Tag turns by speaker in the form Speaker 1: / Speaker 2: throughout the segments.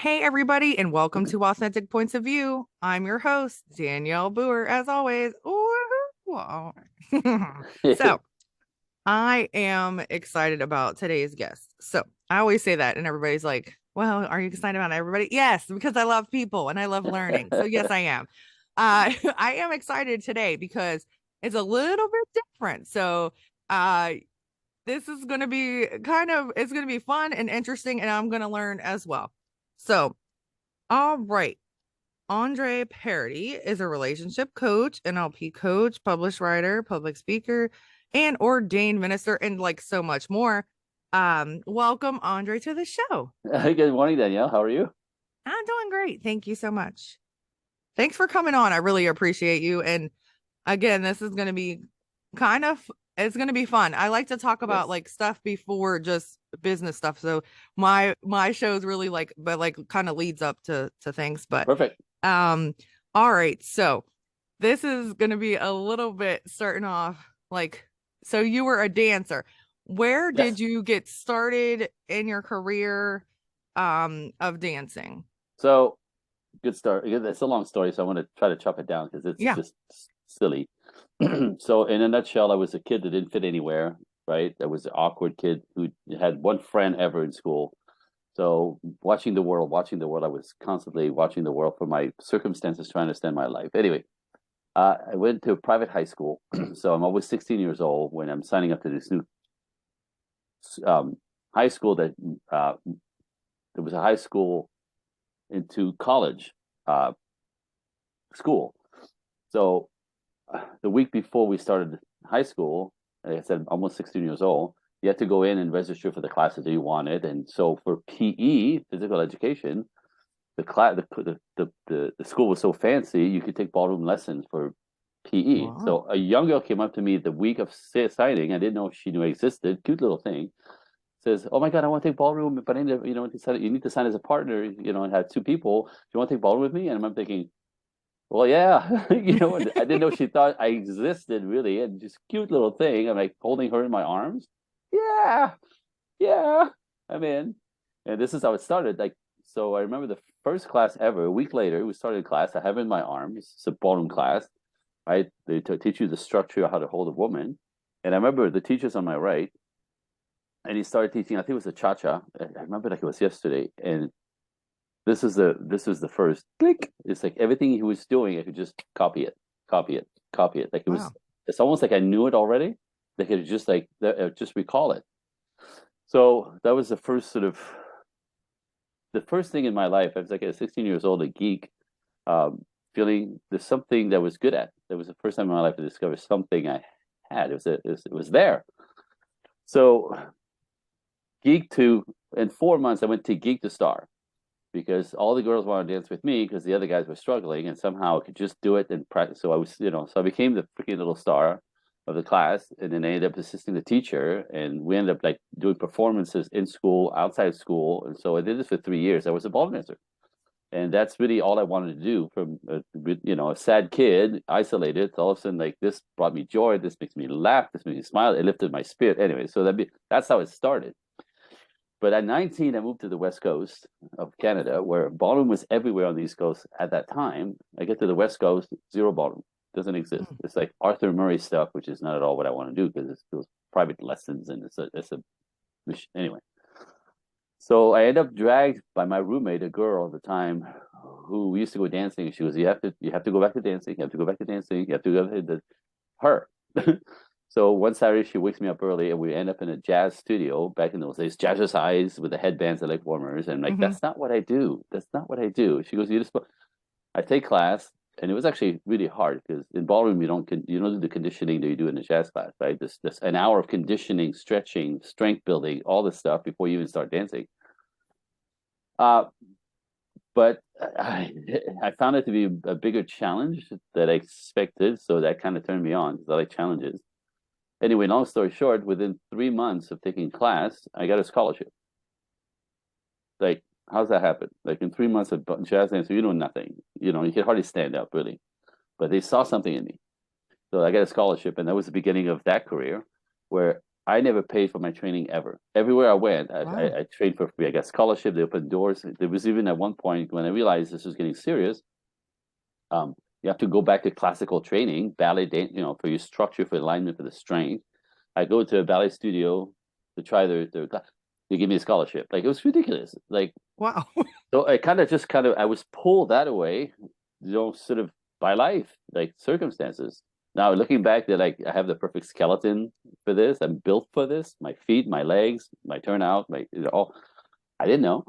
Speaker 1: Hey, everybody, and welcome to Authentic Points of View. I'm your host, Danielle Boer, as always. Ooh. So, I am excited about today's guest. So, I always say that, and everybody's like, well, are you excited about everybody? Yes, because I love people and I love learning. So, yes, I am. I am excited today because it's a little bit different. So, uh, this is going to be it's going to be fun and interesting, and I'm going to learn as well. So, all right. Andre Paradis is a relationship coach, NLP coach, published writer, public speaker, and ordained minister, and like so much more. Welcome, Andre, to the show.
Speaker 2: Good morning, Danielle. How are you?
Speaker 1: I'm doing great. Thank you so much. Thanks for coming on. I really appreciate you. And again, this is going to be kind of it's going to be fun. I like to talk about
Speaker 2: Yes.
Speaker 1: like stuff before just business stuff. So my show's really like but like kind of leads up to things, but
Speaker 2: Perfect.
Speaker 1: um all right. So this is going to be a little bit starting off like so you were a dancer. Where did
Speaker 2: Yes.
Speaker 1: you get started in your career of dancing?
Speaker 2: So, good start. It's a long story, so I want to try to chop it down because it's
Speaker 1: Yeah.
Speaker 2: just silly. So, in a nutshell, I was a kid that didn't fit anywhere, right? I was an awkward kid who had one friend ever in school. So, watching the world, I was constantly watching the world for my circumstances, trying to understand my life. Anyway, I went to a private high school. So, I'm always 16 years old when I'm signing up to this new um, high school that there was a high school into college uh, school. So the week before we started high school, like I said, almost 16 years old, you had to go in and register for the classes that you wanted. And so for PE, physical education, the class, the school was so fancy, you could take ballroom lessons for PE.
Speaker 1: Wow.
Speaker 2: So a young girl came up to me the week of signing. I didn't know she knew I existed. Cute little thing. Says, "Oh my God, I want to take ballroom, but I need to, you need to sign as a partner, and have two people. Do you want to take ballroom with me?" And I'm thinking, well, yeah, and I didn't know she thought I existed really, and just cute little thing. I'm like holding her in my arms. Yeah, yeah, I'm in. And this is how it started. Like, so I remember the first class ever. A week later, we started class. I have her in my arms. It's a ballroom class, right? They teach you the structure of how to hold a woman. And I remember the teacher's on my right, and he started teaching. I think it was a cha cha. I remember like it was yesterday. And this is the first click. It's like everything he was doing, I could just copy it, copy it, copy it. Like it was.
Speaker 1: Wow.
Speaker 2: It's almost like I knew it already. They could just just recall it. So that was the first thing in my life. I was like at 16 years old, a geek, feeling there's something that was good at. That was the first time in my life to discover something I had. It was there. So geek to in 4 months, I went to geek to star because all the girls wanted to dance with me because the other guys were struggling, and somehow I could just do it and practice. So I was, so I became the freaking little star of the class, and then I ended up assisting the teacher, and we ended up like doing performances in school, outside school, and so I did this for 3 years. I was a ball dancer, and that's really all I wanted to do. From a sad kid, isolated, all of a sudden like this brought me joy. This makes me laugh. This makes me smile. It lifted my spirit. Anyway, so that's how it started. But at 19, I moved to the West Coast of Canada, where ballroom was everywhere on the East Coast at that time. I get to the West Coast, zero ballroom. Doesn't exist.
Speaker 1: Hmm.
Speaker 2: It's like Arthur Murray stuff, which is not at all what I want to do because it's those private lessons and it's a anyway. So I end up dragged by my roommate, a girl at the time, who used to go dancing. And she goes, "You have to go back to dancing. You have to go back to dancing. You have to go to her." So one Saturday she wakes me up early and we end up in a jazz studio back in those days, jazzercise with the headbands and leg warmers. And I'm like,
Speaker 1: Hmm.
Speaker 2: that's not what I do. That's not what I do. She goes, I take class, and it was actually really hard because in ballroom you don't do the conditioning that you do in a jazz class, right? This an hour of conditioning, stretching, strength building, all this stuff before you even start dancing. Uh, but I found it to be a bigger challenge that I expected, so that kind of turned me on because I like challenges. Anyway, long story short, within 3 months of taking class, I got a scholarship. Like, how's that happen? Like in 3 months of jazz dance, you know nothing. You can hardly stand up really. But they saw something in me. So I got a scholarship, and that was the beginning of that career where I never paid for my training ever. Everywhere I went,
Speaker 1: Wow.
Speaker 2: I trained for free. I got scholarship. They opened doors. There was even at one point when I realized this was getting serious. You have to go back to classical training, ballet, for your structure, for alignment, for the strength. I go to a ballet studio to try their class. They give me a scholarship. Like it was ridiculous. Like
Speaker 1: Wow.
Speaker 2: so, I I was pulled that way, sort of by life, like circumstances. Now looking back, that like I have the perfect skeleton for this. I'm built for this. My feet, my legs, my turnout, all. I didn't know,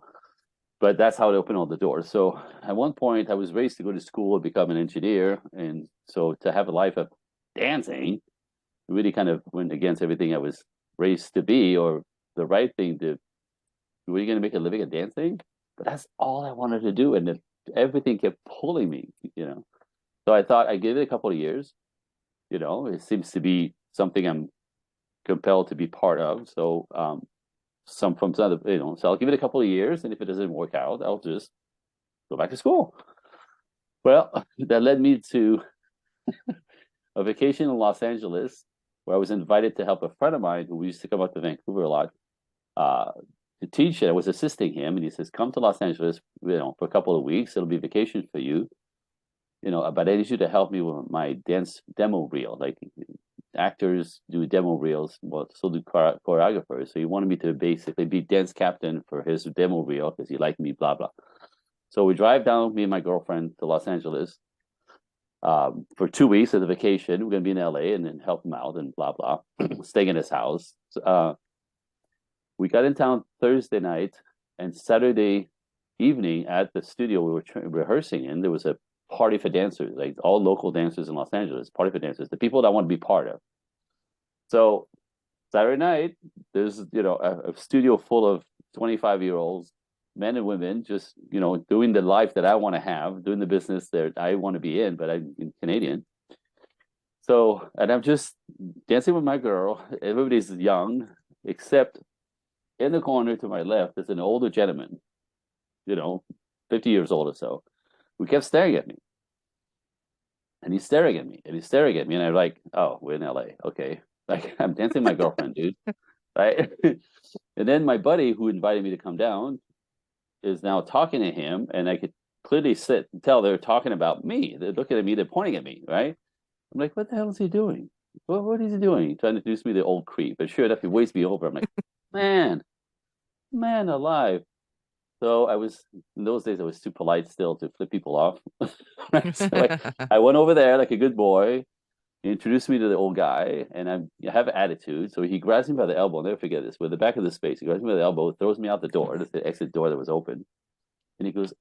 Speaker 2: but that's how it opened all the doors. So at one point, I was raised to go to school and become an engineer, and so to have a life of dancing really kind of went against everything I was raised to be, or the right thing to. Were you going to make a living at dancing? But that's all I wanted to do, and everything kept pulling me. So I thought I'd give it a couple of years. It seems to be something I'm compelled to be part of. So some other, so I'll give it a couple of years, and if it doesn't work out, I'll just go back to school. Well, that led me to a vacation in Los Angeles, where I was invited to help a friend of mine who used to come up to Vancouver a lot uh, to teach it. I was assisting him, and he says, "Come to Los Angeles, for a couple of weeks. It'll be vacation for you. But I need you to help me with my dance demo reel. Like actors do demo reels, well, so do choreographers. So he wanted me to basically be dance captain for his demo reel because he liked me, blah blah. So we drive down, me and my girlfriend, to Los Angeles for 2 weeks of the vacation. We're going to be in LA and then help him out and blah blah, staying in his house. We got in town Thursday night, and Saturday evening at the studio we were rehearsing in, there was a party for dancers, like all local dancers in Los Angeles, party for dancers, the people that want to be part of. So Saturday night, there's a studio full of 25-year-olds, men and women, just doing the life that I want to have, doing the business that I want to be in, but I'm Canadian. So, and I'm just dancing with my girl. Everybody's young, except in the corner to my left is an older gentleman, 50 years old or so, who kept staring at me. And he's staring at me, and he's staring at me, and I'm like, oh, we're in LA. Okay. Like, I'm dancing with my girlfriend, dude. Right. And then my buddy who invited me to come down is now talking to him, and I could clearly tell they're talking about me. They're looking at me, they're pointing at me, right? I'm like, what the hell is he doing? What is he doing? He's trying to introduce me to the old creep. But sure enough, he waves me over. I'm like, man, alive. So in those days, I was too polite still to flip people off. So I went over there like a good boy. He introduced me to the old guy, and I have attitude. So he grabs me by the elbow. I'll never forget this. We're at the back of the space. He grabs me by the elbow, throws me out the door. That's the exit door that was open. And he goes,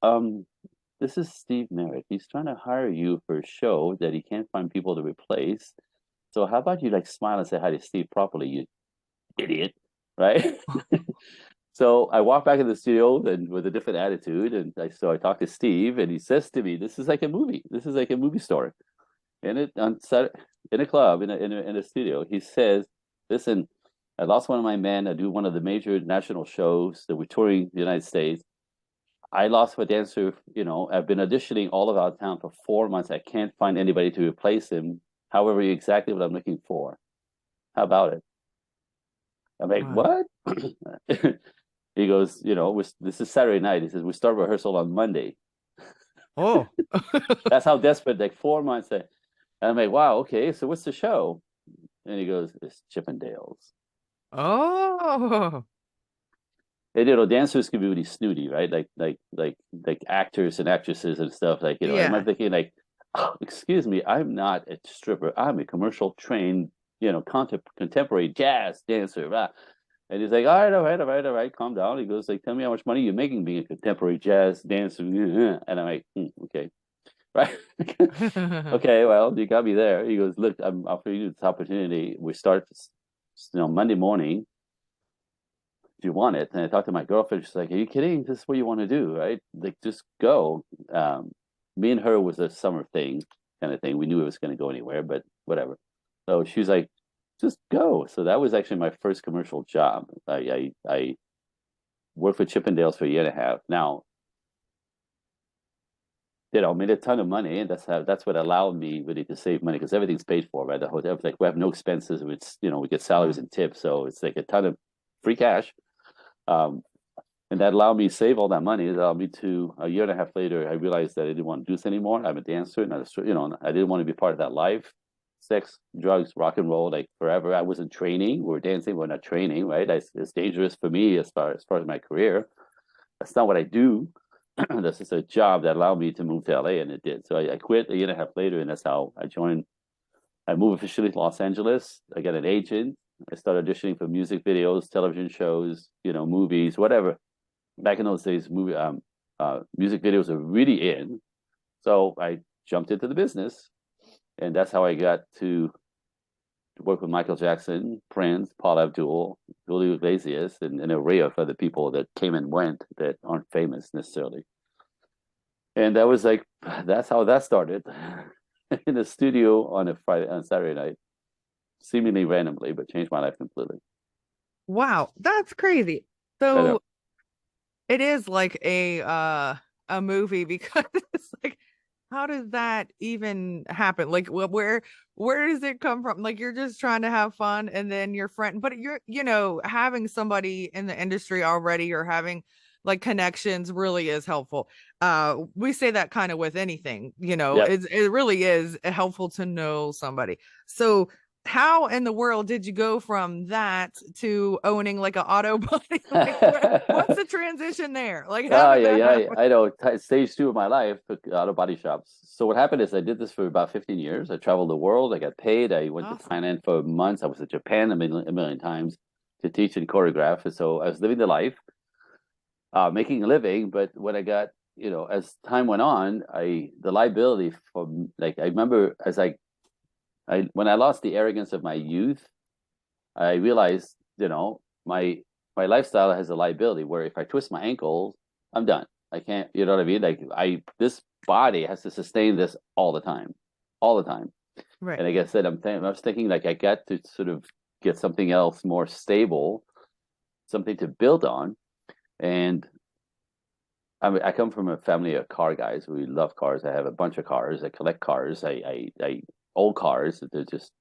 Speaker 2: this is Steve Merritt. He's trying to hire you for a show that he can't find people to replace. So how about you like smile and say hi to Steve properly, you idiot, right? So I walked back in the studio and with a different attitude, and I talked to Steve, and he says to me, "This is like a movie. This is like a movie story." And it on set in a club in a studio, he says, "Listen, I lost one of my men. I do one of the major national shows that we're touring the United States. I lost my dancer. I've been auditioning all over town for 4 months. I can't find anybody to replace him. However, exactly what I'm looking for. How about it?" I'm like,
Speaker 1: Wow.
Speaker 2: "What?" He goes, this is Saturday night. He says, we start rehearsal on Monday.
Speaker 1: Oh.
Speaker 2: That's how desperate, like 4 months. And I'm like, wow, okay, so what's the show? And he goes, it's Chippendales.
Speaker 1: Oh.
Speaker 2: And, dancers can be really snooty, right? Like actors and actresses and stuff. Like, am I
Speaker 1: Yeah.
Speaker 2: thinking like, oh, excuse me, I'm not a stripper. I'm a commercial trained, contemporary jazz dancer. Blah. And he's like, all right, all right, all right, all right, calm down. He goes, like, tell me how much money you're making being a contemporary jazz dancer. And I'm like, okay, right. Okay, well, you got me there. He goes, look, I'm offering you this opportunity. We start, Monday morning. Do you want it? And I talked to my girlfriend. She's like, are you kidding? This is what you want to do, right? Like, just go. Me and her was a summer thing kind of thing. We knew it was going to go anywhere, but whatever. So she's like, just go. So that was actually my first commercial job. I worked for Chippendales for a year and a half. Now, made a ton of money, and that's what allowed me really to save money because everything's paid for, right? The hotel, like we have no expenses. It's we get salaries
Speaker 1: Wow.
Speaker 2: and tips, so it's like a ton of free cash. Um, and that allowed me to save all that money. It allowed me to a year and a half later, I realized that I didn't want to do this anymore. I'm a dancer, and I didn't want to be part of that life. Sex, drugs, rock and roll, like forever. I wasn't training. We're dancing, we're not training, right? It's dangerous for me as far as my career. That's not what I do. That's just a job that allowed me to move to LA, and it did. So I quit a year and a half later, and that's how I joined. I moved officially to Los Angeles. I got an agent. I started auditioning for music videos, television shows, movies, whatever. Back in those days, music videos are really in. So I jumped into the business, and that's how I got to work with Michael Jackson, Prince, Paul Abdul, Julio Iglesias, and an array of other people that came and went that aren't famous necessarily. And that was like, that's how that started in the studio on Saturday night, seemingly randomly, but changed my life completely.
Speaker 1: Wow, that's crazy.
Speaker 2: I know.
Speaker 1: So it is like a movie because it's like how does that even happen? Like where does it come from? Like you're just trying to have fun and then your friend, but you're having somebody in the industry already or having like connections really is helpful. We say that kind of with anything,
Speaker 2: Yep.
Speaker 1: it really is helpful to know somebody. So how in the world did you go from that to owning like an auto body? Like what's the transition there? Like how
Speaker 2: Oh
Speaker 1: did
Speaker 2: yeah,
Speaker 1: that
Speaker 2: yeah.
Speaker 1: happen?
Speaker 2: I know. Stage two of my life, auto body shops. So what happened is I did this for about 15 years. I traveled the world. I got paid. I went to
Speaker 1: Awesome.
Speaker 2: Thailand for months. I was to Japan a million times to teach and choreograph. And so I was living the life, making a living. But when I got, as time went on, the liability from like I remember as I when I lost the arrogance of my youth, I realized, my lifestyle has a liability where if I twist my ankle, I'm done. I can't, you know what I mean? Like this body has to sustain this all the time.
Speaker 1: Right.
Speaker 2: And like I said, I was thinking like I got to sort of get something else more stable, something to build on. And I come from a family of car guys. We love cars. I have a bunch of cars. I collect cars. I old cars. They're just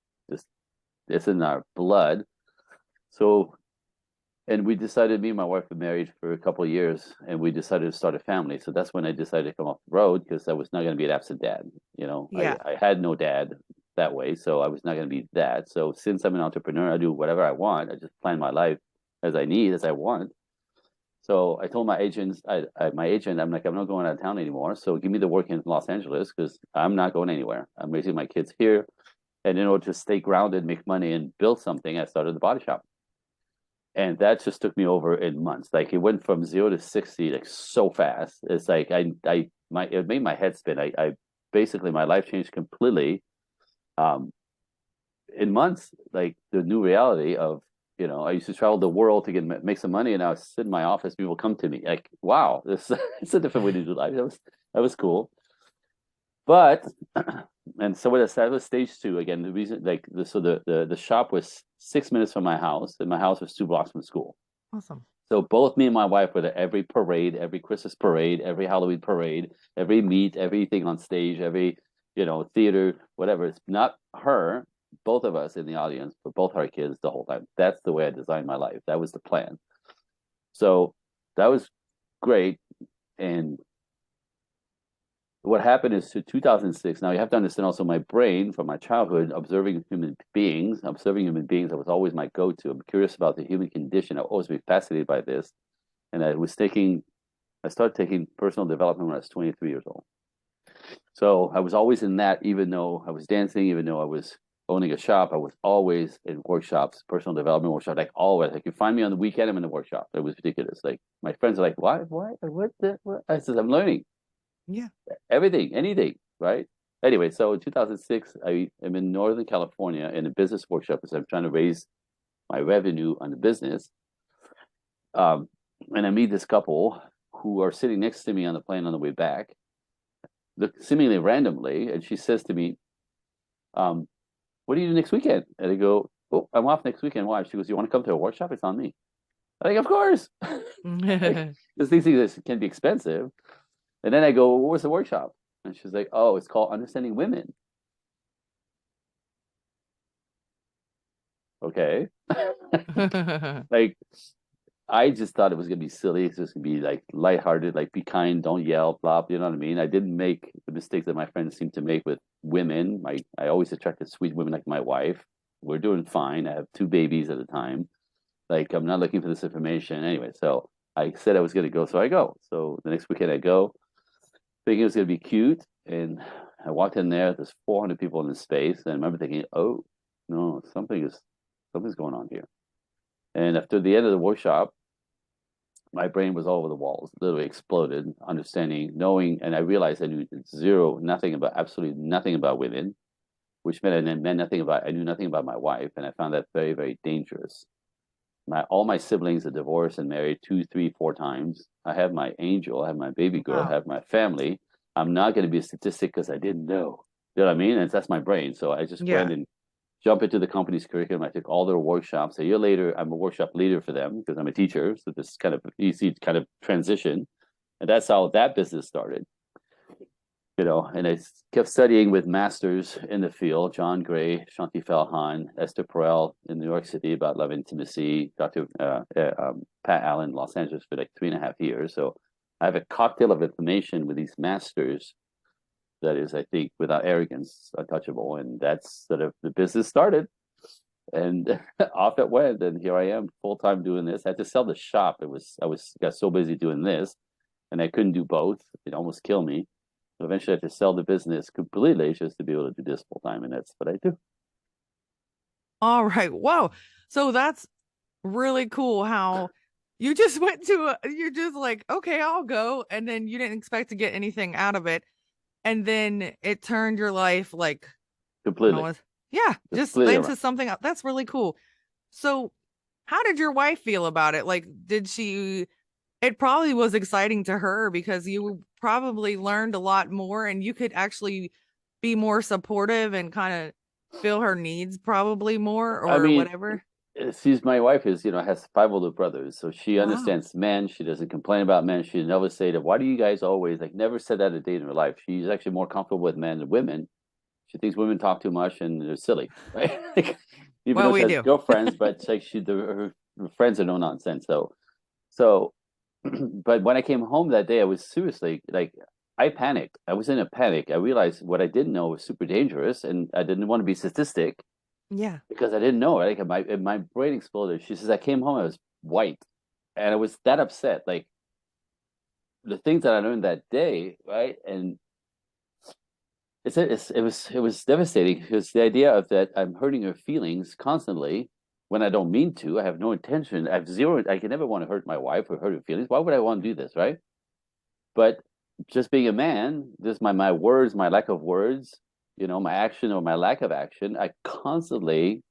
Speaker 2: it's in our blood. So and we decided, me and my wife were married for a couple of years, and we decided to start a family. So that's when I decided to come off the road because I was not going to be an absent dad.
Speaker 1: Yeah.
Speaker 2: I had no dad that way, so I was not going to be that. So since I'm an entrepreneur, I do whatever I want. I just plan my life as I need, as I want. So I told my agents, my agent, I'm like, I'm not going out of town anymore. So give me the work in Los Angeles because I'm not going anywhere. I'm raising my kids here. And in order to stay grounded, make money, and build something, I started the body shop. And that just took me over in months. Like it went from 0 to 60 like so fast. It's like it made my head spin. I basically my life changed completely. Um, in months, like the new reality of I used to travel the world to make some money, and I was sit in my office. People come to me like, "Wow, this it's a different way to do life." That was cool. But and so that was stage two again. The reason like the shop was 6 minutes from my house, and my house was 2 blocks from school.
Speaker 1: Awesome.
Speaker 2: So both me and my wife were at every parade, every Christmas parade, every Halloween parade, every meet, everything on stage, every theater, whatever. It's not her, both of us in the audience, but both our kids the whole time. That's the way I designed my life. That was the plan. So that was great. And what happened is to 2006. Now you have to understand also my brain from my childhood, observing human beings. Observing human beings, that was always my go-to. I'm curious about the human condition. I've always been fascinated by this. And I started taking personal development when I was 23 years old. So I was always in that, even though I was dancing, even though I was owning a shop, I was always in workshops, personal development workshops, like always. Like you find me on the weekend, I'm in the workshop. It was ridiculous. Like my friends are like, why, what? I said, I'm learning
Speaker 1: Yeah.
Speaker 2: everything, anything, right? Anyway, so in 2006, I am in Northern California in a business workshop because I'm trying to raise my revenue on the business. Um, and I meet this couple who are sitting next to me on the plane on the way back, seemingly randomly, and she says to me, "What do you do next weekend?" And I go, "Oh, I'm off next weekend. Why?" She goes, "You want to come to a workshop? It's on me." I'm like, "Of course." Like, because these things can be expensive. And then I go, "Well, where's the workshop?" And she's like, oh, it's called Understanding Women. Okay. Like, I just thought it was gonna be silly. It's just gonna be like lighthearted, like be kind, don't yell, blah. You know what I mean? I didn't make the mistakes that my friends seem to make with women. I always attracted sweet women like my wife. We're doing fine. I have two babies at a time. Like, I'm not looking for this information anyway. So I said I was gonna go, so I go. So the next weekend I go, thinking it was gonna be cute, and I walked in there. There's 400 people in this space, and I remember thinking, oh no, something's going on here. And after the end of the workshop, my brain was all over the walls, literally exploded, understanding, knowing, and I realized I knew nothing about, absolutely nothing about women, which meant I knew nothing about my wife, and I found that very, very dangerous. All my siblings are divorced and married two, three, four times. I have my angel, I have my baby girl, I
Speaker 1: Wow.
Speaker 2: have my family. I'm not going to be a statistic because I didn't know. You know what I mean? And that's my brain. So I just
Speaker 1: Yeah.
Speaker 2: went and jump into the company's curriculum. I took all their workshops. A year later, I'm a workshop leader for them because I'm a teacher. So this kind of easy kind of transition. And that's how that business started. And I kept studying with masters in the field, John Gray, Shanti Felhan, Esther Perel in New York City about love intimacy, Dr. Pat Allen, Los Angeles for like 3.5 years. So I have a cocktail of information with these masters that is, I think, without arrogance, untouchable. And that's sort of the business started. And off it went. And here I am full time doing this. I had to sell the shop. I got so busy doing this and I couldn't do both. It almost killed me. So eventually I had to sell the business completely just to be able to do this full time. And that's what I do.
Speaker 1: All right. Whoa. So that's really cool how you just you're just like, okay, I'll go. And then you didn't expect to get anything out of it. And then it turned your life like, I don't
Speaker 2: Completely.
Speaker 1: know, yeah, just
Speaker 2: Completely
Speaker 1: into
Speaker 2: around.
Speaker 1: something that's really cool. So, how did your wife feel about it? Like, it probably was exciting to her because you probably learned a lot more and you could actually be more supportive and kind of feel her needs probably more
Speaker 2: I
Speaker 1: or
Speaker 2: mean,
Speaker 1: whatever.
Speaker 2: she's my wife is, has five older brothers. So she
Speaker 1: Wow.
Speaker 2: understands men. She doesn't complain about men. She never say that, why do you guys always like never said that a day in her life. She's actually more comfortable with men than women. She thinks women talk too much and they're silly, right? Like, even
Speaker 1: Well,
Speaker 2: though she
Speaker 1: we
Speaker 2: has
Speaker 1: do.
Speaker 2: girlfriends, but it's like her friends are no nonsense. So, but when I came home that day, I was seriously like, I panicked. I was in a panic. I realized what I didn't know was super dangerous, and I didn't want to be statistic
Speaker 1: Yeah.
Speaker 2: because I didn't know. Like my brain exploded. She says I came home, I was white, and I was that upset. Like the things that I learned that day, right? And it was devastating because the idea of that I'm hurting her feelings constantly when I don't mean to. I have no intention. I have zero. I can never want to hurt my wife or hurt her feelings. Why would I want to do this, right? But just being a man, just my words, my lack of words, my action or my lack of action, I constantly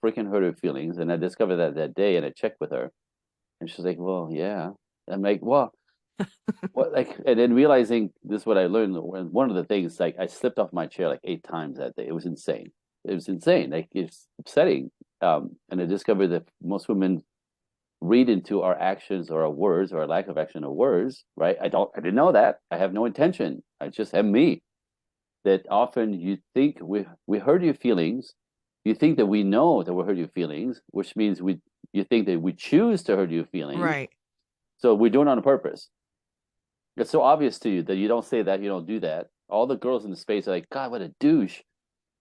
Speaker 2: freaking hurt her feelings. And I discovered that day, and I checked with her, and she's like, "Well, yeah." I'm like, "Well, what?" Like, and then realizing this, is what I learned. One of the things, like, I slipped off my chair like 8 times that day. It was insane. It was insane. Like, it's upsetting. And I discovered that most women read into our actions or our words or our lack of action or words, right? I didn't know that. I have no intention. I just am me. That often you think we hurt your feelings. You think that we know that we hurt your feelings, which means you think that we choose to hurt your feelings.
Speaker 1: Right.
Speaker 2: So we're doing it on purpose. It's so obvious to you that you don't say that, you don't do that. All the girls in the space are like, God, what a douche.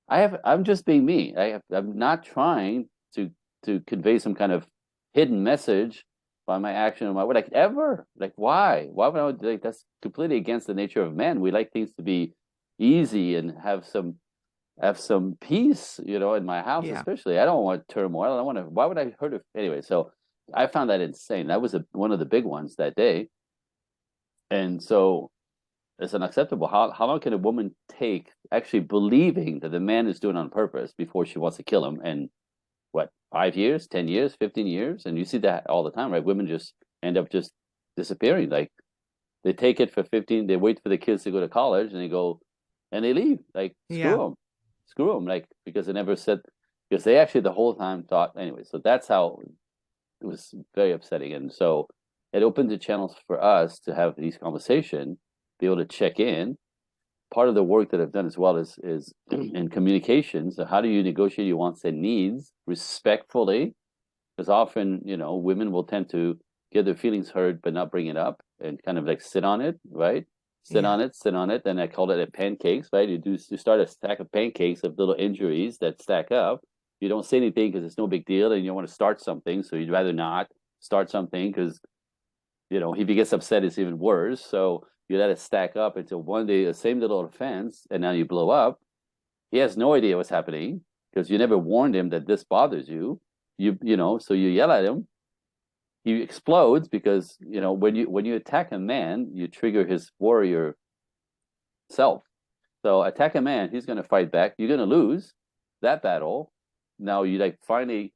Speaker 2: I'm just being me. I'm not trying to convey some kind of hidden message by my action or my what, like, ever. Like, why would I, like, that's completely against the nature of men. We like things to be easy and have some peace, in my house.
Speaker 1: Yeah.
Speaker 2: Especially I don't want turmoil. I don't want to, why would I hurt it anyway? So I found that insane. That was one of the big ones that day. And so it's unacceptable. How long can a woman take actually believing that the man is doing it on purpose before she wants to kill him? And what, 5 years, 10 years, 15 years? And you see that all the time, right? Women just end up just disappearing. Like, they take it for 15, they wait for the kids to go to college and they go and they leave. Like,
Speaker 1: Yeah.
Speaker 2: screw them. Like, because they never said, because they actually the whole time thought anyway. So that's how it was very upsetting. And so it opened the channels for us to have these conversations, be able to check in. part of the work that I've done as well is in communication. So how do you negotiate your wants and needs respectfully? Because often, women will tend to get their feelings hurt but not bring it up and kind of like sit on it, right? Sit
Speaker 1: Yeah.
Speaker 2: on it, sit on it. Then I call it a pancakes, right? You start a stack of pancakes of little injuries that stack up. You don't say anything because it's no big deal, and you want to start something, so you'd rather not start something because if he gets upset, it's even worse. So you let it stack up until one day the same little offense, and now you blow up. He has no idea what's happening because you never warned him that this bothers you. So you yell at him. He explodes because when you attack a man, you trigger his warrior self. So attack a man, he's going to fight back. You're going to lose that battle. Now you finally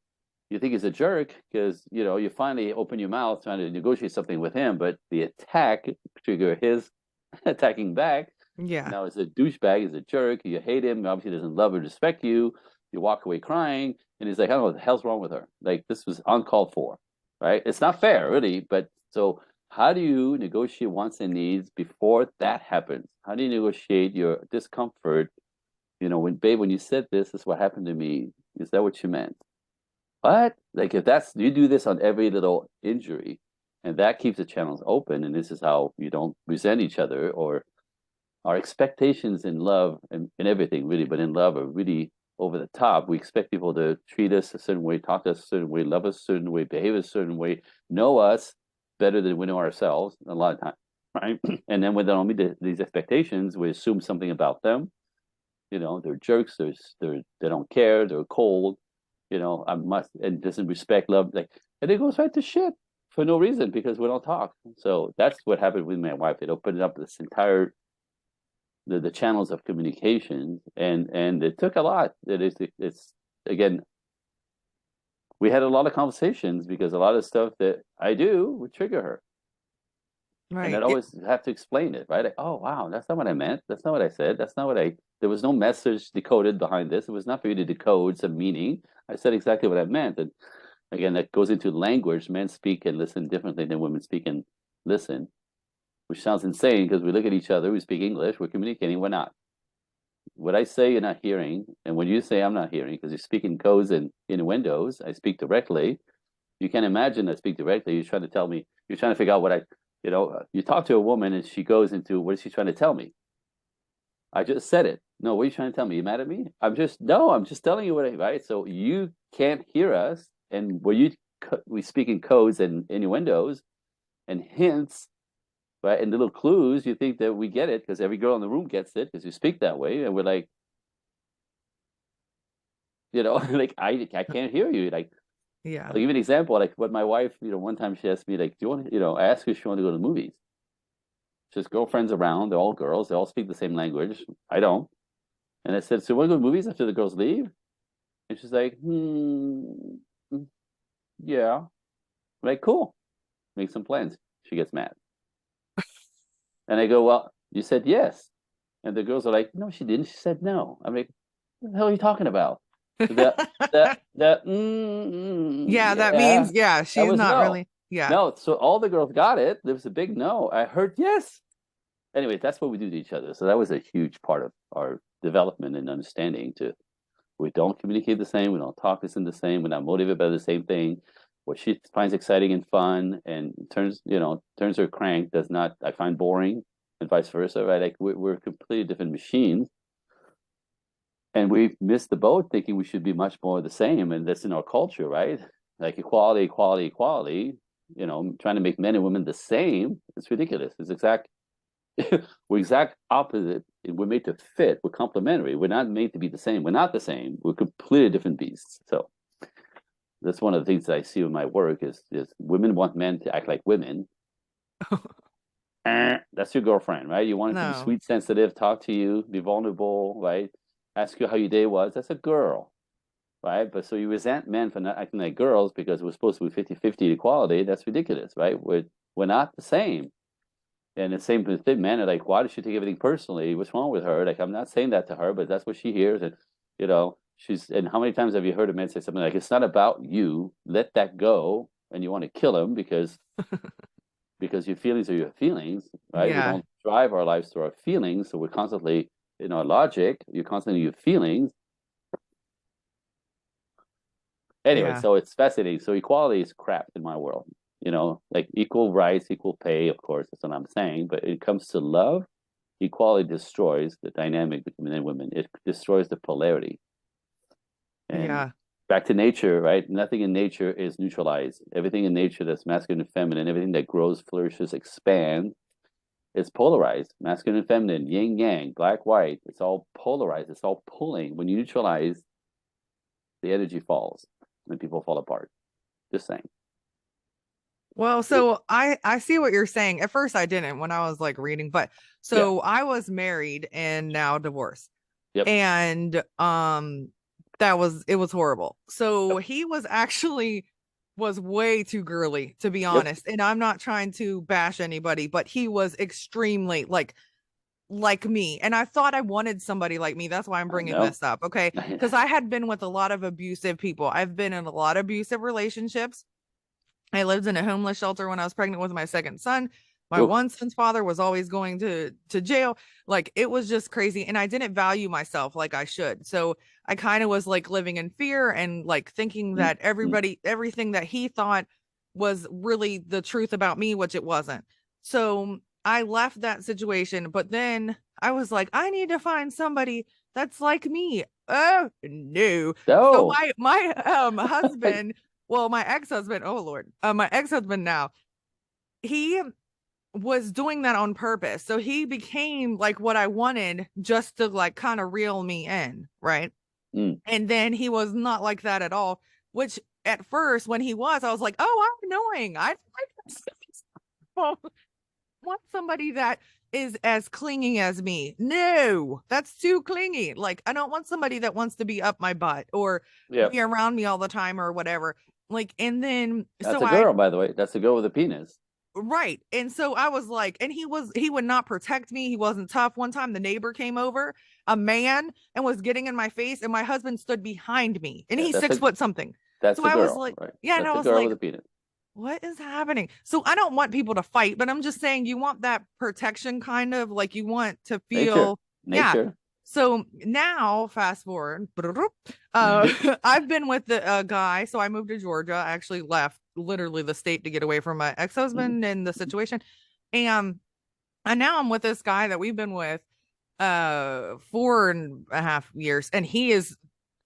Speaker 2: you think he's a jerk because you finally open your mouth trying to negotiate something with him, but the attack trigger his attacking back.
Speaker 1: Yeah.
Speaker 2: Now he's a douchebag, he's a jerk. You hate him. Obviously, he doesn't love or respect you. You walk away crying, and he's like, "I don't know what the hell's wrong with her. Like this was uncalled for, right? It's not fair, really." But so, how do you negotiate wants and needs before that happens? How do you negotiate your discomfort? When you said this is what happened to me. Is that what you meant? But like if that's you do this on every little injury, and that keeps the channels open, and this is how you don't resent each other or our expectations in love and in everything really, but in love are really over the top. We expect people to treat us a certain way, talk to us a certain way, love us a certain way, behave a certain way, know us better than we know ourselves a lot of times, right? And then when they don't meet these expectations, we assume something about them. They're jerks, they don't care, they're cold, I must and doesn't respect love, and it goes right to shit for no reason because we don't talk. So that's what happened with my wife. It opened up this entire the channels of communication, and it took a lot. It's again, we had a lot of conversations because a lot of stuff that I do would trigger her, and
Speaker 1: Right.
Speaker 2: I'd always have to explain it, right? Like, oh wow, that's not what I meant. That's not what I said. That's not what I. There was no message decoded behind this. It was not for you to decode some meaning. I said exactly what I meant, and again, that goes into language. Men speak and listen differently than women speak and listen, which sounds insane because we look at each other, we speak English, we're communicating, we're not. What I say, you're not hearing. And when you say I'm not hearing, because you're speaking codes and innuendos, I speak directly. You can't imagine I speak directly. You're trying to tell me, you're trying to figure out you talk to a woman and she goes into, what is she trying to tell me? I just said it. No, what are you trying to tell me? You mad at me? No, I'm just telling you right? So you can't hear us. And we speak in codes and innuendos and hints, right? And little clues, you think that we get it because every girl in the room gets it because you speak that way. And we're like, like I can't hear you. Like,
Speaker 1: Yeah.
Speaker 2: I'll give you an example. Like what my wife, one time she asked me, like, do you want to, I asked her if she wanted to go to the movies. She's girlfriends around, they're all girls, they all speak the same language. I don't. And I said, so you want to go to the movies after the girls leave? And she's like, yeah. I'm like, cool. Make some plans. She gets mad. And I go, well, you said yes. And the girls are like, no, she didn't. She said no. I'm like, what the hell are you talking about?
Speaker 1: Yeah, that
Speaker 2: Yeah,
Speaker 1: means
Speaker 2: that
Speaker 1: she's
Speaker 2: was
Speaker 1: not
Speaker 2: no.
Speaker 1: really. Yeah.
Speaker 2: No, so all the girls got it. There was a big no. I heard yes. Anyway, that's what we do to each other. So that was a huge part of our development and understanding we don't communicate the same, we don't talk the same, we're not motivated by the same thing. What she finds exciting and fun and turns her crank does not I find boring and vice versa, right? Like we're completely different machines. And we've missed the boat thinking we should be much more the same. And that's in our culture, right? Like equality, equality, equality, trying to make men and women the same. It's ridiculous. We're exact opposite. We're made to fit. We're complementary. We're not made to be the same. We're not the same. We're completely different beasts. So that's one of the things that I see in my work is women want men to act like women. That's your girlfriend, right? You want her to be
Speaker 1: No.
Speaker 2: sweet, sensitive, talk to you, be vulnerable, right? Ask you how your day was. That's a girl, right? But so you resent men for not acting like girls because we're supposed to be 50-50 equality. That's ridiculous, right? We're not the same. And the same with men are like, why does she take everything personally? What's wrong with her? Like, I'm not saying that to her, but that's what she hears. And, and how many times have you heard a man say something like, it's not about you, let that go. And you want to kill him because your feelings are your feelings, right? We
Speaker 1: Yeah.
Speaker 2: don't drive our lives through our feelings. So we're constantly in our logic. You're constantly your feelings. Anyway,
Speaker 1: Yeah.
Speaker 2: so it's fascinating. So equality is crap in my world. Like equal rights, equal pay. Of course, that's what I'm saying. But it comes to love, equality destroys the dynamic between men and women. It destroys the polarity. And
Speaker 1: Yeah.
Speaker 2: back to nature, right? Nothing in nature is neutralized. Everything in nature that's masculine and feminine, everything that grows, flourishes, expands, is polarized. Masculine and feminine, yin yang, black, white. It's all polarized. It's all pulling. When you neutralize, the energy falls and people fall apart. Just saying.
Speaker 1: Well,
Speaker 2: It,
Speaker 1: so I see what you're saying. At first I didn't when I was like reading, but
Speaker 2: yeah.
Speaker 1: so I was married and now divorced.
Speaker 2: Yep.
Speaker 1: And it was horrible. So
Speaker 2: Yep.
Speaker 1: he was actually was way too girly, to be
Speaker 2: Yep.
Speaker 1: honest. And I'm not trying to bash anybody, but he was extremely like me. And I thought I wanted somebody like me. That's why I'm
Speaker 2: I
Speaker 1: bringing
Speaker 2: know.
Speaker 1: this up, okay? Because I had been with a lot of abusive people. I've been in a lot of abusive relationships. I lived in a homeless shelter when I was pregnant with my second son. My
Speaker 2: Oof.
Speaker 1: one son's father was always going to jail. Like it was just crazy. And I didn't value myself like I should. So I kind of was like living in fear and like thinking
Speaker 2: Mm,
Speaker 1: that
Speaker 2: mm.
Speaker 1: everything that he thought was really the truth about me, which it wasn't. So I left that situation, but then I was like, I need to find somebody that's like me. Oh no. So
Speaker 2: No.
Speaker 1: my husband, well, my ex-husband, oh Lord, my ex-husband now, he was doing that on purpose. So he became like what I wanted just to like kind of reel me in, right?
Speaker 2: Mm.
Speaker 1: And then he was not like that at all, which at first when he was, I was like, oh, I'm annoying. I want somebody that is as clingy as me. No, that's too clingy. Like, I don't want somebody that wants to be up my butt or
Speaker 2: Yep.
Speaker 1: be around me all the time or whatever. Like, and then
Speaker 2: That's
Speaker 1: so
Speaker 2: a
Speaker 1: I
Speaker 2: girl, by the way. That's a girl with a penis.
Speaker 1: right. And so I was like, and he would not protect me. He wasn't tough. One time the neighbor came over, a man, and was getting in my face, and my husband stood behind me, and
Speaker 2: Yeah,
Speaker 1: he's 6 foot something.
Speaker 2: that's
Speaker 1: So
Speaker 2: a
Speaker 1: I was
Speaker 2: girl,
Speaker 1: like,
Speaker 2: right?
Speaker 1: yeah, and I
Speaker 2: That's a
Speaker 1: was
Speaker 2: girl
Speaker 1: like,
Speaker 2: with a penis.
Speaker 1: what is happening? So I don't want people to fight, but I'm just saying you want that protection kind of like you want to
Speaker 2: Nature.
Speaker 1: feel, yeah.
Speaker 2: Nature.
Speaker 1: So now, fast forward, I've been with the guy. So I moved to Georgia. I actually left literally the state to get away from my
Speaker 2: Mhm.
Speaker 1: ex-husband and the situation. And now I'm with this guy that we've been with 4.5 years, and he is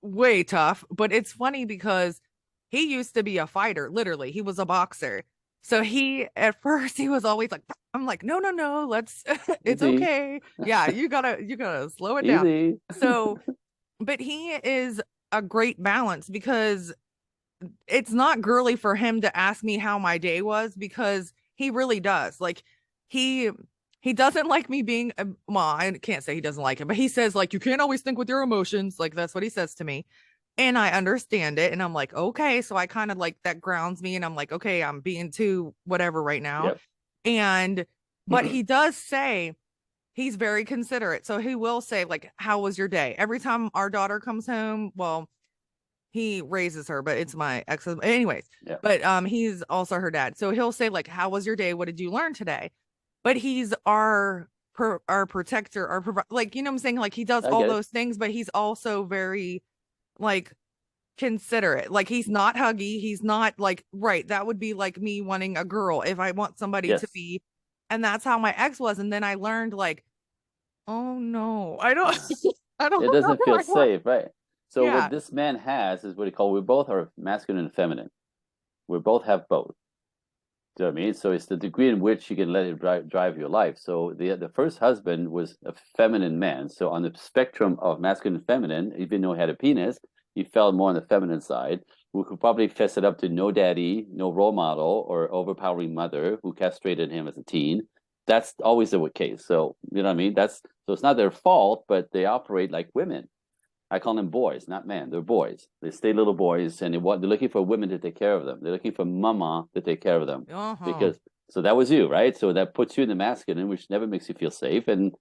Speaker 1: way tough. But it's funny because he used to be a fighter, literally. He was a boxer. So he at first he was always like, I'm like, no, no, no, let's it's
Speaker 2: Easy.
Speaker 1: okay. Yeah, you gotta slow it down.
Speaker 2: Easy.
Speaker 1: So, but he is a great balance because it's not girly for him to ask me how my day was because he really does. Like he he doesn't like me being well, I can't say he doesn't like it, but he says like you can't always think with your emotions. Like that's what he says to me. And I understand it. And I'm like, okay. So I kind of like that grounds me. And I'm like, okay, I'm being too whatever right now.
Speaker 2: Yep.
Speaker 1: And but he does say he's very considerate. So he will say, like, how was your day? Every time our daughter comes home, well, he raises her, but it's my ex. Anyways,
Speaker 2: Yep.
Speaker 1: but he's also her dad. So he'll say, like, how was your day? What did you learn today? But he's our protector, like, you know what I'm saying? Like he does
Speaker 2: I
Speaker 1: all
Speaker 2: get it.
Speaker 1: those things, but he's also very like considerate. Like he's not huggy. He's not like right. That would be like me wanting a girl if I want somebody to
Speaker 2: Yes.
Speaker 1: be, and that's how my ex was. And then I learned like, oh no, I don't, I don't
Speaker 2: It
Speaker 1: know
Speaker 2: doesn't feel
Speaker 1: what I want.
Speaker 2: safe, right? So what
Speaker 1: Yeah.
Speaker 2: this man has is what he call we both are masculine and feminine. We both have both. Do you know what I mean? So it's the degree in which you can let it drive your life. So the first husband was a feminine man. So on the spectrum of masculine and feminine, even though he had a penis, he fell more on the feminine side, who could probably fess it up to no daddy, no role model, or overpowering mother who castrated him as a teen. That's always the case. So you know what I mean? That's so it's not their fault, but they operate like women. I call them boys, not men. They're boys. They stay little boys, and they're looking for women to take care of them. They're looking for mama to take care of them,
Speaker 1: Uh-huh.
Speaker 2: because so that was you, right? So that puts you in the masculine, which never makes you feel safe, and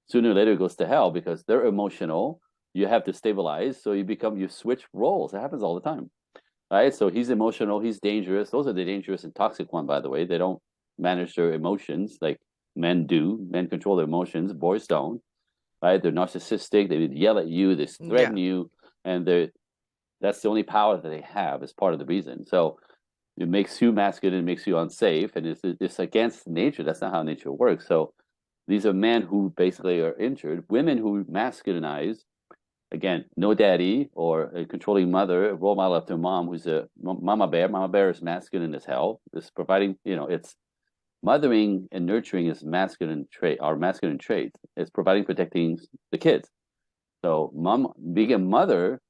Speaker 2: sooner or later it goes to hell because they're emotional. You have to stabilize, so you switch roles. It happens all the time, right? So he's emotional, he's dangerous. Those are the dangerous and toxic one, by the way. They don't manage their emotions. Like Men do. Men control their emotions. Boys don't. Right? They're narcissistic. They would yell at you. They
Speaker 1: Yeah.
Speaker 2: threaten you, and that's the only power that they have. Is part of the reason. So it makes you masculine, it makes you unsafe, and it's against nature. That's not how nature works. So these are men who basically are injured. Women who masculinize, again, no daddy or a controlling mother, a role model after mom who's a mama bear. Mama bear is masculine as hell. It's providing, it's mothering and nurturing is masculine trait, our masculine traits. It's providing, protecting the kids. So mom being a mother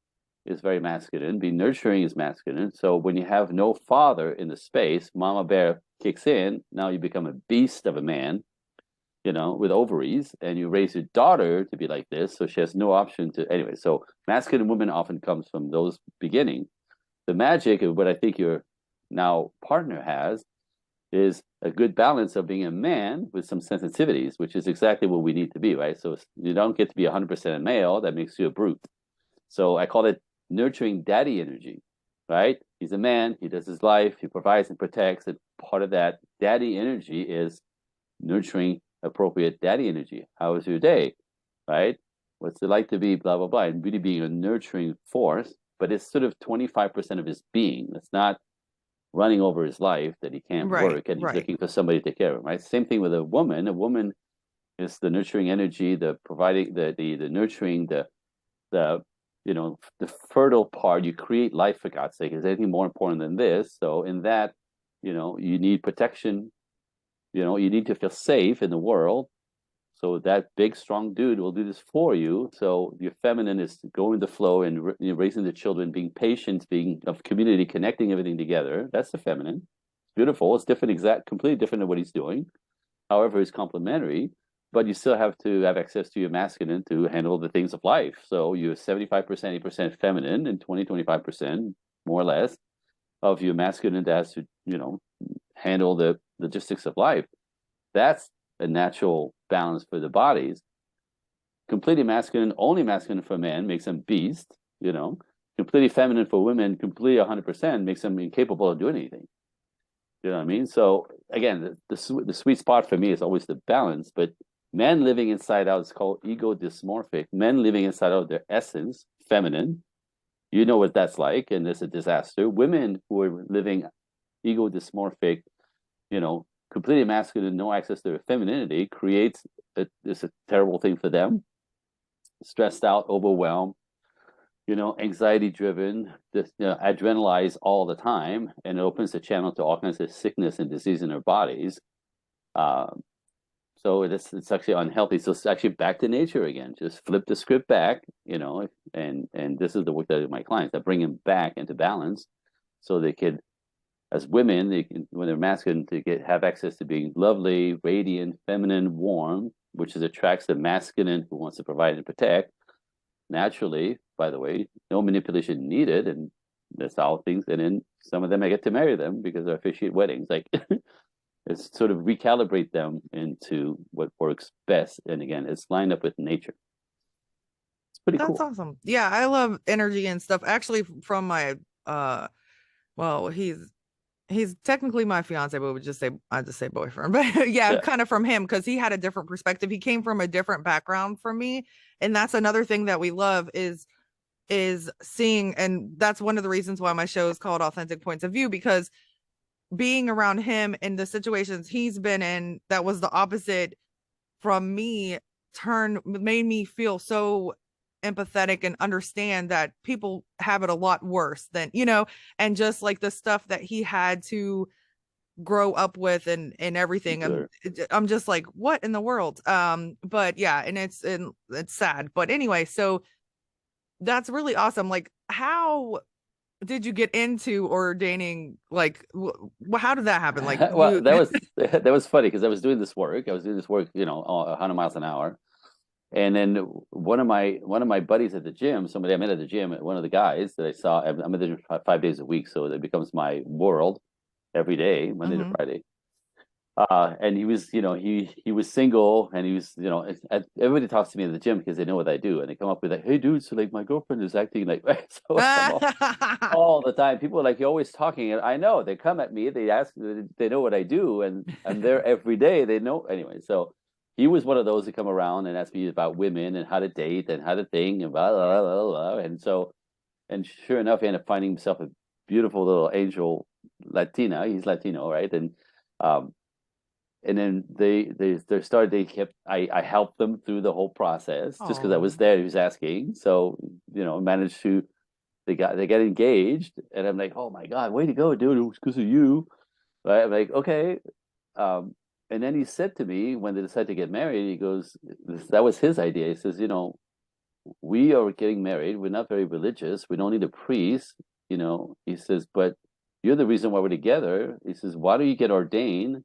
Speaker 2: is very masculine. Being nurturing is masculine. So when you have no father in the space, mama bear kicks in. Now you become a beast of a man, with ovaries, and you raise your daughter to be like this. So she has no option to, anyway. So masculine woman often comes from those beginnings. The magic of what I think your now partner has is a good balance of being a man with some sensitivities, which is exactly what we need to be, right? So you don't get to be 100% a male. That makes you a brute. So I call it nurturing daddy energy, right? He's a man, he does his life, he provides and protects, and part of that daddy energy is nurturing appropriate daddy energy. How was your day, right? What's it like to be blah, blah, blah, and really being a nurturing force, but it's sort of 25% of his being. It's not running over his life that he can't
Speaker 1: Right.
Speaker 2: work and he's
Speaker 1: Right.
Speaker 2: looking for somebody to take care of him, right? Same thing with a woman. A woman is the nurturing energy, the providing, the nurturing, the the fertile part. You create life, for God's sake. Is anything more important than this? So in that, you need protection. You need to feel safe in the world. So that big strong dude will do this for you. So your feminine is going the flow and raising the children, being patient, being of community, connecting everything together. That's the feminine. It's beautiful. It's different, completely different than what he's doing. However, it's complementary, but you still have to have access to your masculine to handle the things of life. So you're 75%, 80% feminine and 20, 25%, more or less, of your masculine that has to, handle the logistics of life. That's a natural balance for the bodies. Completely masculine, only masculine for men makes them beast. Completely feminine for women, completely 100% makes them incapable of doing anything. You know what I mean? So again, the sweet spot for me is always the balance. But men living inside out is called ego dysmorphic. Men living inside out their essence, feminine. You know what that's like, and it's a disaster. Women who are living ego dysmorphic, completely masculine, no access to their femininity, creates it's a terrible thing for them. Stressed out, overwhelmed, anxiety driven, this, adrenalize all the time, and it opens the channel to all kinds of sickness and disease in their bodies. Um, so it's actually unhealthy. So it's actually back to nature again. Just flip the script back, and this is the work that I do with my clients. I bring them back into balance, so they can, as women, when they're masculine, to have access to being lovely, radiant, feminine, warm, which attracts the masculine who wants to provide and protect naturally. By the way, no manipulation needed, and that's all things. And then some of them, I get to marry them because I officiate weddings. Like it's sort of recalibrate them into what works best. And again, it's lined up with nature. It's pretty
Speaker 1: That's
Speaker 2: cool.
Speaker 1: awesome. Yeah, I love energy and stuff. Actually, from my well, he's technically my fiance, but I just say boyfriend. But yeah,
Speaker 2: Yeah,
Speaker 1: kind of from him because he had a different perspective. He came from a different background from me, and that's another thing that we love is seeing, and that's one of the reasons why my show is called Authentic Points of View, because being around him in the situations he's been in that was the opposite from me made me feel so empathetic and understand that people have it a lot worse than and just like the stuff that he had to grow up with and everything.
Speaker 2: sure.
Speaker 1: I'm just like, what in the world? But yeah, and it's sad, but anyway, so that's really awesome. Like, how did you get into ordaining? Like, how did that happen? Like,
Speaker 2: Well, that was funny because I was doing this work. I was doing this work, 100 miles an hour. And then one of my buddies at the gym, somebody I met at the gym, one of the guys that I saw, I'm at the gym 5 days a week, so it becomes my world every day, Monday to
Speaker 1: mm-hmm.
Speaker 2: Friday. And he was, he was single, and he was, everybody talks to me at the gym because they know what I do, and they come up with like, "Hey, dude, so like my girlfriend is acting like," so I'm all the time. People are like, "You're always talking," and I know they come at me, they ask, they know what I do, and I'm there every day. They know anyway. So he was one of those who come around and ask me about women and how to date and how to think and blah blah blah blah. And so, and sure enough, he ended up finding himself a beautiful little angel Latina. He's Latino, right? Um, and then they started they kept I helped them through the whole process just because I was
Speaker 1: Oh,
Speaker 2: there. He was asking, so managed to they got engaged, and I'm like, oh my god, way to go, dude! It was because of you, right? I'm like, okay. And then he said to me when they decided to get married, he goes, that was his idea. He says, we are getting married. We're not very religious. We don't need a priest, He says, but you're the reason why we're together. He says, why don't you get ordained?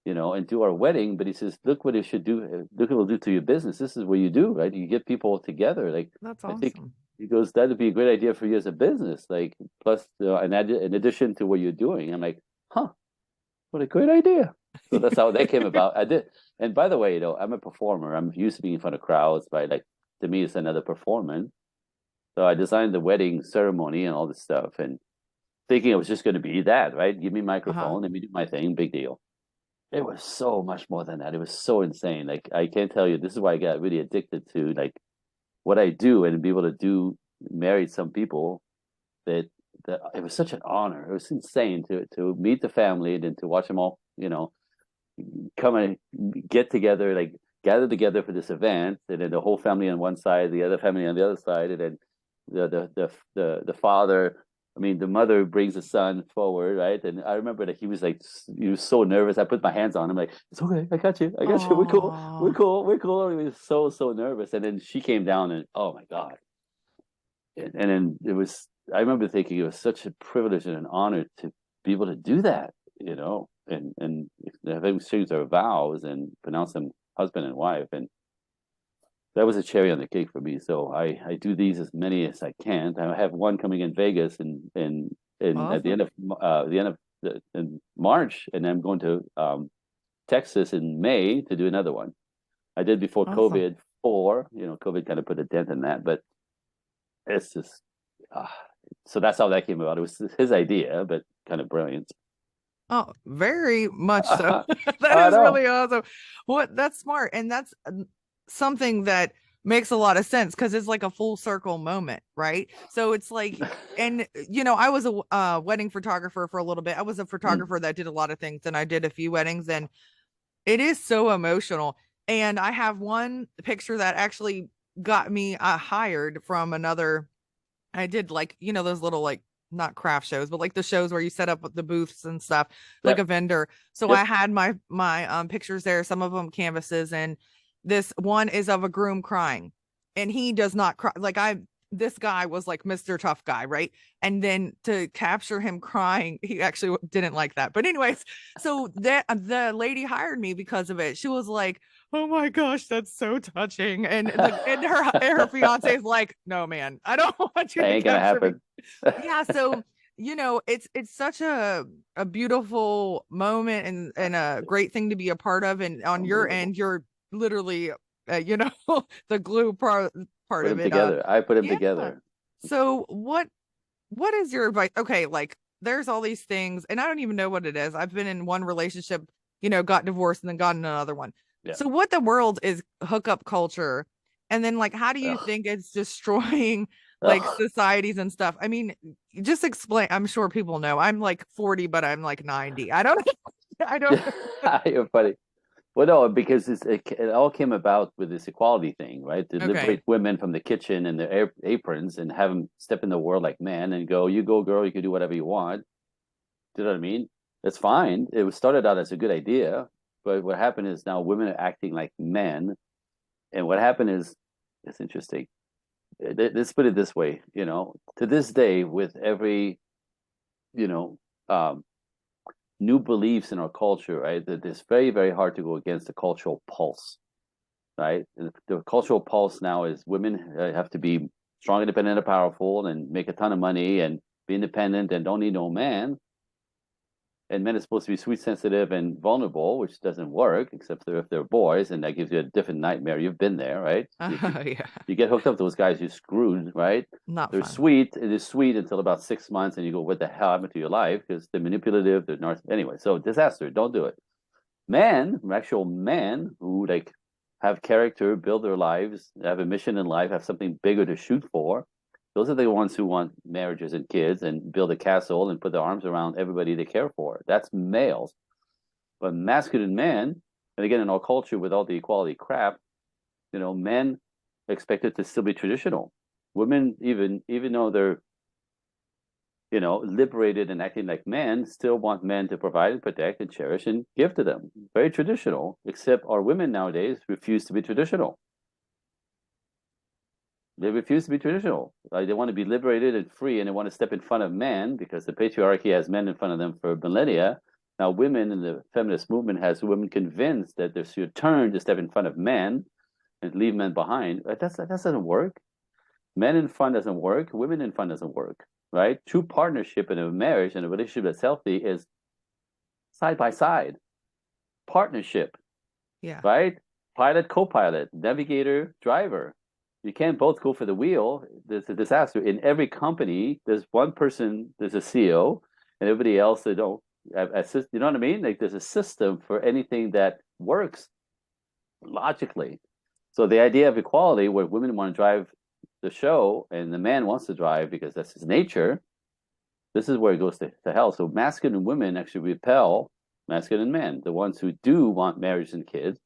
Speaker 2: And do our wedding. But he says, look what it should do. Look what it'll do to your business. This is what you do, right? You get people together. Like,
Speaker 1: that's
Speaker 2: I think
Speaker 1: awesome.
Speaker 2: he goes, that'd be a great idea for you as a business. Like, plus, in addition to what you're doing, I'm like, huh, what a great idea. So that's how that came about. I did. And by the way, I'm a performer. I'm used to being in front of crowds, right? Like, to me, it's another performance. So I designed the wedding ceremony and all this stuff, and thinking it was just going to be that, right? Give me a
Speaker 1: Uh-huh.
Speaker 2: microphone, let me do my thing, big deal. It was so much more than that. It was so insane. Like I can't tell you. This is why I got really addicted to like what I do and be able to marry some people that it was such an honor. It was insane to meet the family and then to watch them all, come and get together, like gather together for this event, and then the whole family on one side, the other family on the other side, and then the father. I mean, the mother brings the son forward, right? And I remember that he was so nervous. I put my hands on him, like, it's okay, I got you, we're cool, we're
Speaker 1: Oh,
Speaker 2: cool, we're cool. He was so nervous, and then she came down, and oh my god, and then it was. I remember thinking it was such a privilege and an honor to be able to do that, and have exchanged our vows and pronounce them husband and wife, and that was a cherry on the cake for me. So I do these as many as I can. I have one coming in Vegas in at
Speaker 1: awesome.
Speaker 2: the end of in March, and I'm going to Texas in May to do another one. I did before
Speaker 1: Awesome.
Speaker 2: COVID four. COVID kind of put a dent in that, but it's just uh, so that's how that came about. It was his idea, but kind of brilliant.
Speaker 1: Oh, very much so.
Speaker 2: I
Speaker 1: That is
Speaker 2: know.
Speaker 1: really awesome. What that's smart. And that's something that makes a lot of sense because it's like a full circle moment, right? So it's like, and I was a wedding photographer for a little bit. I was a
Speaker 2: Mm,
Speaker 1: photographer that did a lot of things, and I did a few weddings, and it is so emotional. And I have one picture that actually got me hired from another. I did like, those little like not craft shows, but like the shows where you set up the booths and stuff, like a
Speaker 2: yep.
Speaker 1: vendor. So I
Speaker 2: Yep.
Speaker 1: had my pictures there, some of them canvases, and this one is of a groom crying. And he does not cry. Like this guy was like Mr. Tough Guy, right? And then to capture him crying, he actually didn't like that. But anyways, so that the lady hired me because of it. She was like, "Oh my gosh, that's so touching." And her fiance is like, "No, man, I don't want you
Speaker 2: That
Speaker 1: to
Speaker 2: ain't gonna
Speaker 1: capture me."
Speaker 2: happen.
Speaker 1: Yeah, so it's such a beautiful moment and a great thing to be a part of. And on your
Speaker 2: Unbelievable.
Speaker 1: end, you're literally the glue part
Speaker 2: Put
Speaker 1: of
Speaker 2: them
Speaker 1: it.
Speaker 2: together. I put them
Speaker 1: Yeah.
Speaker 2: together.
Speaker 1: So what is your advice? Okay, like there's all these things, and I don't even know what it is. I've been in one relationship, got divorced and then got in another one.
Speaker 2: Yeah.
Speaker 1: So what the world is hookup culture? And then like how do you
Speaker 2: Ugh.
Speaker 1: think it's destroying like
Speaker 2: Ugh.
Speaker 1: societies and stuff? I mean, just explain. I'm sure people know. I'm like 40, but I'm like 90. I don't I don't
Speaker 2: You're funny. Well, no, because it all came about with this equality thing, right? To
Speaker 1: Okay.
Speaker 2: liberate women from the kitchen and their aprons and have them step in the world like men and go, you go, girl, you can do whatever you want. Do you know what I mean? It's fine. It was started out as a good idea, but what happened is now women are acting like men. And what happened is, it's interesting. Let's put it this way, to this day, with every, you know, um, new beliefs in our culture, right? That it's very, very hard to go against the cultural pulse, right? The cultural pulse now is women have to be strong, independent, and powerful, and make a ton of money and be independent and don't need no man. and men are supposed to be sweet, sensitive, and vulnerable, which doesn't work except for if they're boys, and that gives you a different nightmare. You've been there, right?
Speaker 1: Yeah,
Speaker 2: You get hooked up to those guys, you're screwed, right?
Speaker 1: not
Speaker 2: They're
Speaker 1: fun.
Speaker 2: sweet. It is sweet until about 6 months, and you go, "What the hell happened to your life?" Because they're manipulative. They're anyway. So disaster. Don't do it. Men, actual men who like have character, build their lives, have a mission in life, have something bigger to shoot for. Those are the ones who want marriages and kids and build a castle and put their arms around everybody they care for. That's males. But masculine men, and again in our culture with all the equality crap, men expected to still be traditional. Women, even though they're liberated and acting like men, still want men to provide and protect and cherish and give to them. Very traditional, except our women nowadays refuse to be traditional. They refuse to be traditional. Like, they want to be liberated and free, and they want to step in front of men because the patriarchy has men in front of them for millennia. Now, women in the feminist movement has women convinced that it's your turn to step in front of men and leave men behind. That doesn't work. Men in front doesn't work. Women in front doesn't work. Right? True partnership in a marriage and a relationship that's healthy is side by side partnership.
Speaker 1: Yeah.
Speaker 2: Right? Pilot, co-pilot, navigator, driver. You can't both go for the wheel. There's a disaster. In every company, there's one person, there's a CEO, and everybody else they don't assist. You know what I mean? Like, there's a system for anything that works logically. So the idea of equality, where women want to drive the show and the man wants to drive because that's his nature, this is where it goes to hell. So masculine women actually repel masculine men, the ones who do want marriage and kids,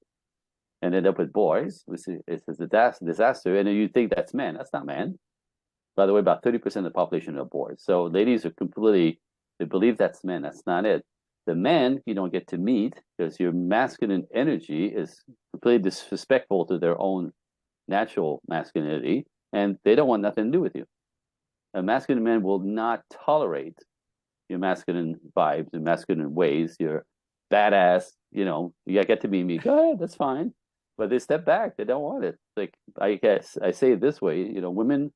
Speaker 2: and end up with boys. It's a disaster. And you think that's man. That's not man. By the way, about 30% of the population are boys. So ladies are completely, they believe that's men. That's not it. The men you don't get to meet because your masculine energy is completely disrespectful to their own natural masculinity, and they don't want nothing to do with you. A masculine man will not tolerate your masculine vibes and masculine ways, your badass, you get to be me. Go ahead, that's fine. But they step back. They don't want it. Like, I guess I say it this way, women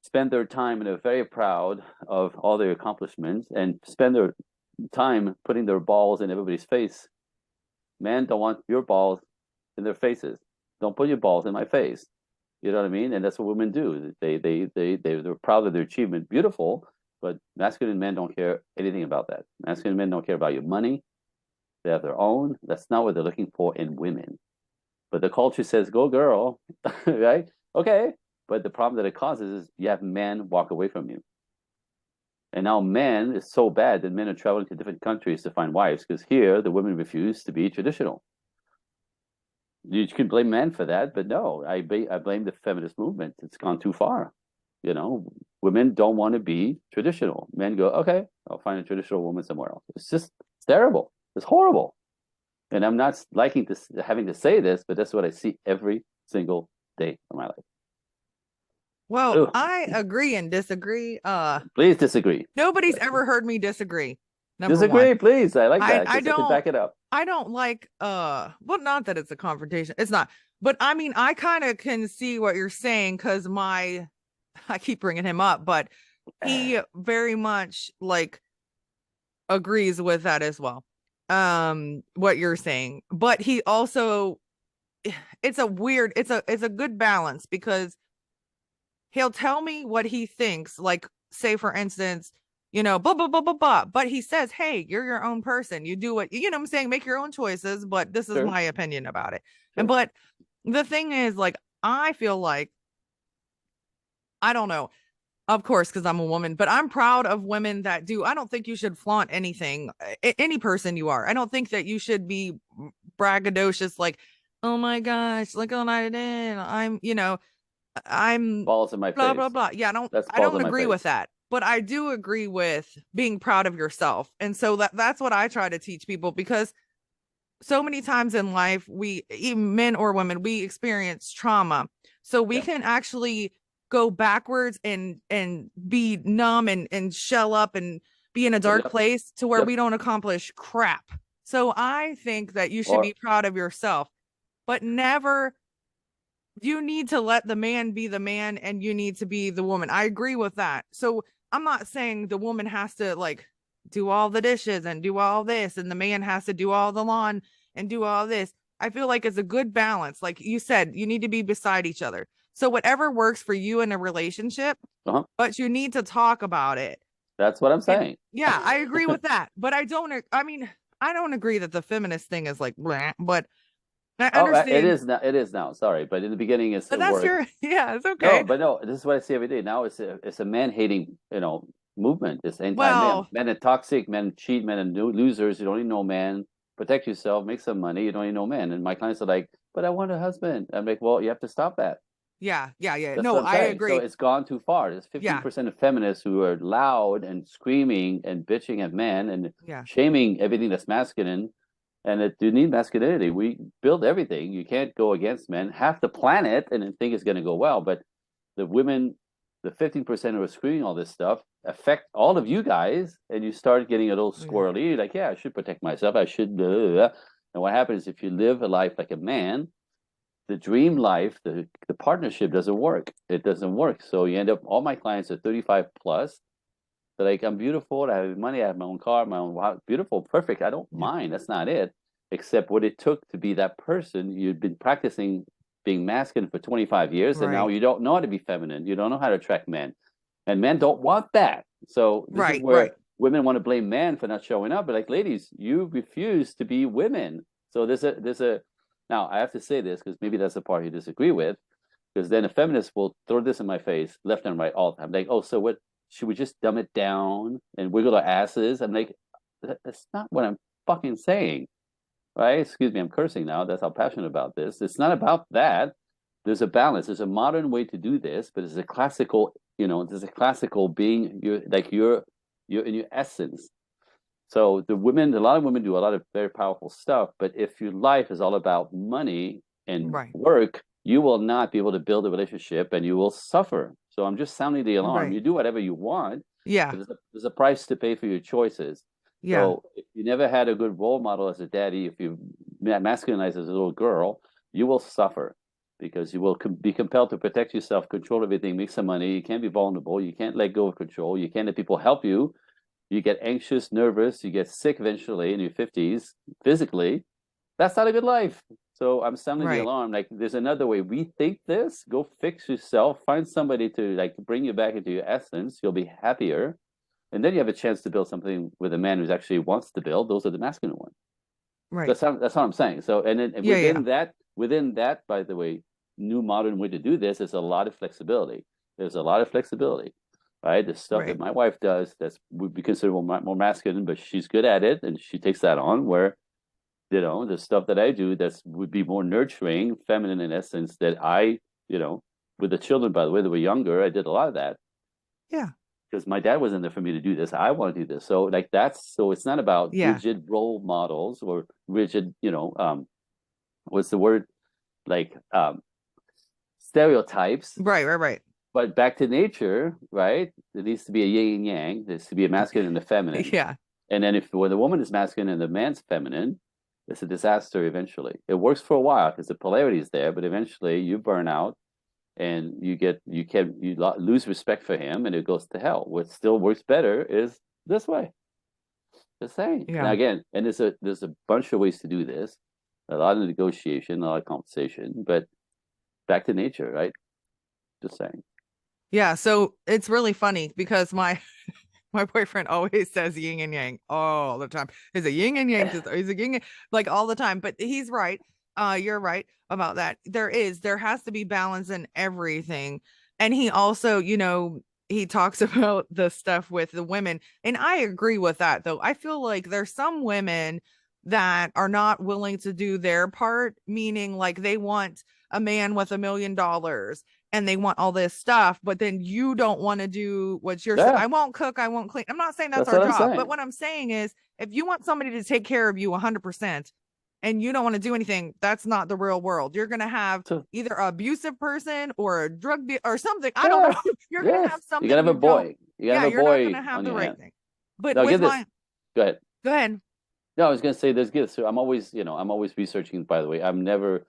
Speaker 2: spend their time and are very proud of all their accomplishments and spend their time putting their balls in everybody's face. Men don't want your balls in their faces. Don't put your balls in my face. You know what I mean? And that's what women do. They're proud of their achievement. Beautiful, but masculine men don't care anything about that. Masculine men don't care about your money. They have their own. That's not what they're looking for in women. But the culture says, go girl, right? Okay. But the problem that it causes is you have men walk away from you. And now men is so bad that men are traveling to different countries to find wives because here the women refuse to be traditional. You can blame men for that, but no, I blame the feminist movement. It's gone too far. Women don't want to be traditional. Men go, okay, I'll find a traditional woman somewhere else. It's terrible. It's horrible. And I'm not liking this, having to say this, but that's what I see every single day of my life.
Speaker 1: Well,
Speaker 2: Ugh.
Speaker 1: I agree and disagree.
Speaker 2: Please disagree.
Speaker 1: Nobody's ever heard me disagree. Number
Speaker 2: Disagree,
Speaker 1: one.
Speaker 2: please. I like that
Speaker 1: I
Speaker 2: because I can back it up.
Speaker 1: don't like well, not that it's a confrontation. It's not. But I mean, I kind of can see what you're saying because I keep bringing him up, but he very much like agrees with that as well. What you're saying. But he also it's a good balance because he'll tell me what he thinks, like say for instance, blah blah blah blah blah. But he says, hey, you're your own person. You do what what I'm saying, make your own choices, but this is
Speaker 2: Sure.
Speaker 1: my opinion about it.
Speaker 2: Sure.
Speaker 1: And but the thing is, like, I feel like I don't know, of course, because I'm a woman, but I'm proud of women that do. I don't think you should flaunt anything, any person you are. I don't think that you should be braggadocious, like, oh my gosh, look what I did. I'm
Speaker 2: balls in my
Speaker 1: blah
Speaker 2: face.
Speaker 1: blah blah. Yeah,
Speaker 2: That's
Speaker 1: I
Speaker 2: balls
Speaker 1: don't
Speaker 2: in my
Speaker 1: agree
Speaker 2: face.
Speaker 1: with that. But I do agree with being proud of yourself. And so that's what I try to teach people because so many times in life, we, even men or women, we experience trauma. So we can actually go backwards and be numb and shell up and be in a dark place to where we don't accomplish crap. So I think that you should be proud of yourself, but never, you need to let the man be the man and you need to be the woman. I agree with that. So I'm not saying the woman has to like do all the dishes and do all this, and the man has to do all the lawn and do all this. I feel like it's a good balance. Like you said, you need to be beside each other. So whatever works for you in a relationship,
Speaker 2: Uh-huh.
Speaker 1: but you need to talk about it.
Speaker 2: That's what I'm
Speaker 1: And
Speaker 2: saying.
Speaker 1: yeah, I agree with that. But I mean, I don't agree that the feminist thing is like, bleh, but I
Speaker 2: Oh, it
Speaker 1: understand.
Speaker 2: is now. It is now. Sorry, but in the beginning,
Speaker 1: But
Speaker 2: it
Speaker 1: that's
Speaker 2: worked.
Speaker 1: your, yeah, it's
Speaker 2: No,
Speaker 1: okay.
Speaker 2: but no, this is what I see every day. Now it's a man hating, movement. It's anti-men.
Speaker 1: Well,
Speaker 2: Men are toxic. Men cheat. Men are losers. You don't need no man. Protect yourself. Make some money. You don't need no man. And my clients are like, but I want a husband. I'm like, well, you have to stop that.
Speaker 1: yeah, yeah, yeah.
Speaker 2: That's
Speaker 1: No,
Speaker 2: what I'm
Speaker 1: I
Speaker 2: saying. So
Speaker 1: agree.
Speaker 2: it's gone too far. There's
Speaker 1: Yeah,
Speaker 2: 15% of feminists who are loud and screaming and bitching at men and
Speaker 1: yeah,
Speaker 2: shaming everything that's masculine. And it you need masculinity. We build everything. You can't go against men. Half the planet and think it's going to go well. But the women, the 15% who are screaming all this stuff, affect all of you guys. And you start getting a little
Speaker 1: yeah.
Speaker 2: squirrely. You're like, yeah, I should protect myself. I should. Blah, blah, blah. And what happens if you live a life like a man? The dream life, the partnership doesn't work. It doesn't work. So you end up, all my clients are 35 plus. They're like, I'm beautiful. I have money. I have my own car, my own house. Beautiful, perfect. I don't
Speaker 1: Yeah.
Speaker 2: mind. That's not it. Except what it took to be that person. You've been practicing being masculine for 25 years, and now
Speaker 1: Right.
Speaker 2: you don't know how to be feminine. You don't know how to attract men. And men don't want that. So this is
Speaker 1: Right. Right.
Speaker 2: where women want to blame men for not showing up. But like, ladies, you refuse to be women. So there's a now I have to say this because maybe that's the part you disagree with, because then a feminist will throw this in my face left and right all the time. Like, oh, so what, should we just dumb it down and wiggle our asses? I'm like, that's not what I'm fucking saying, right? Excuse me, I'm cursing now. That's how passionate about this. It's not about that. There's a balance. There's a modern way to do this, but there's a classical, there's a classical being, you're in your essence. So the women, a lot of women do a lot of very powerful stuff, but if your life is all about money and
Speaker 1: Right.
Speaker 2: work, you will not be able to build a relationship and you will suffer. So I'm just sounding the alarm.
Speaker 1: Right.
Speaker 2: You do whatever you want,
Speaker 1: Yeah.
Speaker 2: but there's a price to pay for your choices.
Speaker 1: Yeah.
Speaker 2: So if you never had a good role model as a daddy, if you masculinize as a little girl, you will suffer because you will be compelled to protect yourself, control everything, make some money. You can't be vulnerable. You can't let go of control. You can't let people help you. You get anxious, nervous, you get sick eventually in your 50s physically. That's not a good life. So I'm sounding the
Speaker 1: Right.
Speaker 2: alarm. Like, there's another way. Rethink this. Go fix yourself. Find somebody to like bring you back into your essence. You'll be happier, and then you have a chance to build something with a man who's actually wants to build. Those are the masculine ones.
Speaker 1: Right.
Speaker 2: That's what I'm saying. So, and then
Speaker 1: Yeah. Yeah.
Speaker 2: within that, by the way, new modern way to do this is a lot of flexibility. There's a lot of flexibility, right? The stuff that
Speaker 1: Right.
Speaker 2: my wife does that's would be considered more masculine, but she's good at it and she takes that on. Where the stuff that I do that's would be more nurturing, feminine in essence. That you know, with the children, by the way, they were younger. I did a lot of that
Speaker 1: Yeah.
Speaker 2: because my dad wasn't there for me to do this. I want to do this. So like so it's not about
Speaker 1: Yeah.
Speaker 2: rigid role models or rigid, what's the word? Like stereotypes.
Speaker 1: Right. Right. Right.
Speaker 2: But back to nature, right? There needs to be a yin and yang. There needs to be a masculine and a feminine.
Speaker 1: Yeah.
Speaker 2: And then if when the woman is masculine and the man's feminine, it's a disaster eventually. It works for a while because the polarity is there, but eventually you burn out and you lose respect for him and it goes to hell. What still works better is this way. The same. Now
Speaker 1: Yeah.
Speaker 2: again, and there's a bunch of ways to do this, a lot of negotiation, a lot of conversation, but back to nature, right? Just saying.
Speaker 1: Yeah. So it's really funny because my boyfriend always says yin and yang all the time. He's a yin and yang sister. He's a yin, like all the time. But he's right. You're right about that. There has to be balance in everything. And he also, he talks about the stuff with the women. And I agree with that though. I feel like there's some women that are not willing to do their part, meaning like they want a man with $1 million and they want all this stuff, but then you don't want to do what you're
Speaker 2: Yeah,
Speaker 1: I won't cook, I won't clean. I'm not saying that's
Speaker 2: that's
Speaker 1: our
Speaker 2: what I'm
Speaker 1: job, but
Speaker 2: saying.
Speaker 1: what I'm saying is if you want somebody to take care of you 100% and you don't want to do anything, that's not the real world. You're going to have
Speaker 2: So
Speaker 1: either an abusive person or a drug or something. I don't
Speaker 2: yeah,
Speaker 1: know. You're going to
Speaker 2: yes.
Speaker 1: have
Speaker 2: You gotta
Speaker 1: something
Speaker 2: have a
Speaker 1: you don't.
Speaker 2: boy. You gotta
Speaker 1: Yeah,
Speaker 2: have a
Speaker 1: you're not going
Speaker 2: boy
Speaker 1: to have
Speaker 2: on
Speaker 1: the
Speaker 2: your
Speaker 1: right
Speaker 2: hand.
Speaker 1: thing. But
Speaker 2: Now
Speaker 1: with
Speaker 2: get this.
Speaker 1: my
Speaker 2: Go ahead.
Speaker 1: go ahead.
Speaker 2: No, I was gonna say there's gifts. So I'm always researching, by the way. I'm never,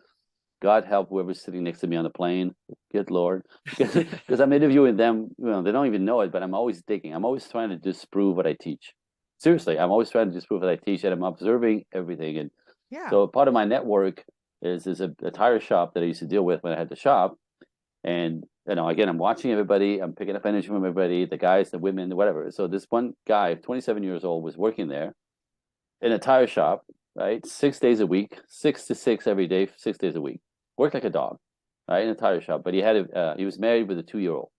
Speaker 2: God help whoever's sitting next to me on the plane. Good Lord. Because I'm interviewing them, they don't even know it, but I'm always digging. I'm always trying to disprove what I teach. Seriously, I'm always trying to disprove what I teach, and I'm observing everything. And
Speaker 1: Yeah.
Speaker 2: so part of my network is a tire shop that I used to deal with when I had the shop. And again, I'm watching everybody. I'm picking up energy from everybody, the guys, the women, whatever. So this one guy, 27 years old, was working there in a tire shop, right? 6 days a week, 6 to 6 every day, 6 days a week. Worked like a dog, right, in a tire shop. But he was married with a 2 year old,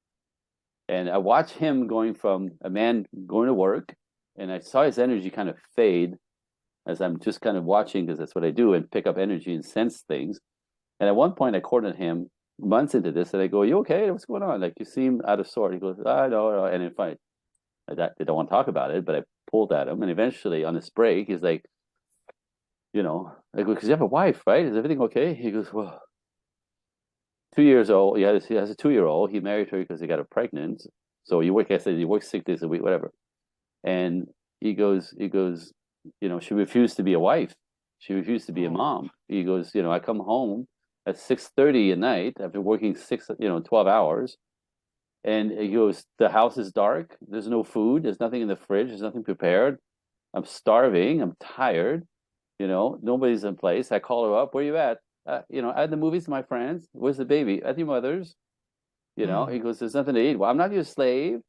Speaker 2: and I watched him going from a man going to work, and I saw his energy kind of fade as I'm just kind of watching because that's what I do and pick up energy and sense things. And at one point, I cornered him months into this, and I go, "You okay? What's going on? Like you seem out of sort." He goes, "I know," no." And in fact, they don't want to talk about it, but I pulled at him, and eventually on this break, he's like, I go, "Because you have a wife, right? Is everything okay?" He goes, "Well, 2 years old. He has a 2 year old. He married her because he got her pregnant. So you work. I said you work 6 days a week, whatever." And she refused to be a wife. She refused to be a
Speaker 1: Oh,
Speaker 2: mom. He goes, I come home at 6:30 at night after working 12 hours. And he goes, the house is dark. There's no food. There's nothing in the fridge. There's nothing prepared. I'm starving. I'm tired. Nobody's in place. I call her up. Where you at? At the movies with my friends. Where's the baby? At your mother's.
Speaker 1: mm,
Speaker 2: He goes, there's nothing to eat. Well, I'm not your slave,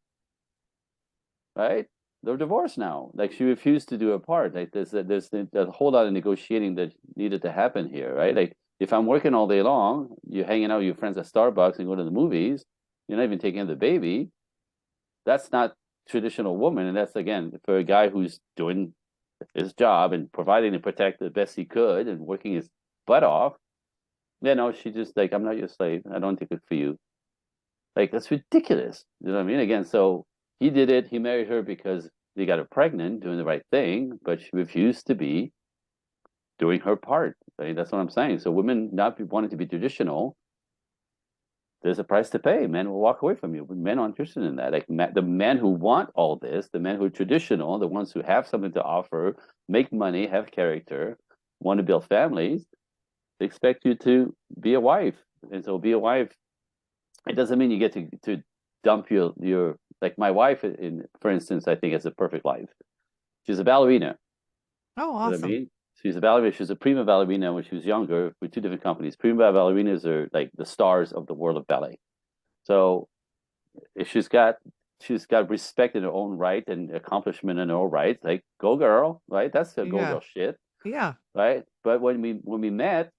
Speaker 2: right? They're divorced now. Like she refused to do her part. Like there's a whole lot of negotiating that needed to happen here, right? Like if I'm working all day long, you're hanging out with your friends at Starbucks and going to the movies, you're not even taking care of the baby. That's not traditional woman, and that's again for a guy who's doing his job and providing to protect the best he could and working his butt off. No, she just like, I'm not your slave. I don't think it for you. Like that's ridiculous. You know what I mean? Again, so he did it. He married her because he got her pregnant, doing the right thing, but she refused to be doing her part. I mean, that's what I'm saying. So women not wanting to be traditional, there's a price to pay. Men will walk away from you. Men aren't interested in that. Like the men who want all this, the men who are traditional, the ones who have something to offer, make money, have character, want to build families, they expect you to be a wife. And so be a wife, it doesn't mean you get to dump your like my wife for instance, I think has a perfect life. She's a ballerina.
Speaker 1: oh,
Speaker 2: You know what I
Speaker 1: awesome.
Speaker 2: mean? She's a ballerina. She's a prima ballerina when she was younger with two different companies. Prima ballerinas are like the stars of the world of ballet. So if she's got respect in her own right and accomplishment in her own right. Like go girl, right? That's the go
Speaker 1: Yeah.
Speaker 2: girl shit,
Speaker 1: Yeah.
Speaker 2: right? But when we met,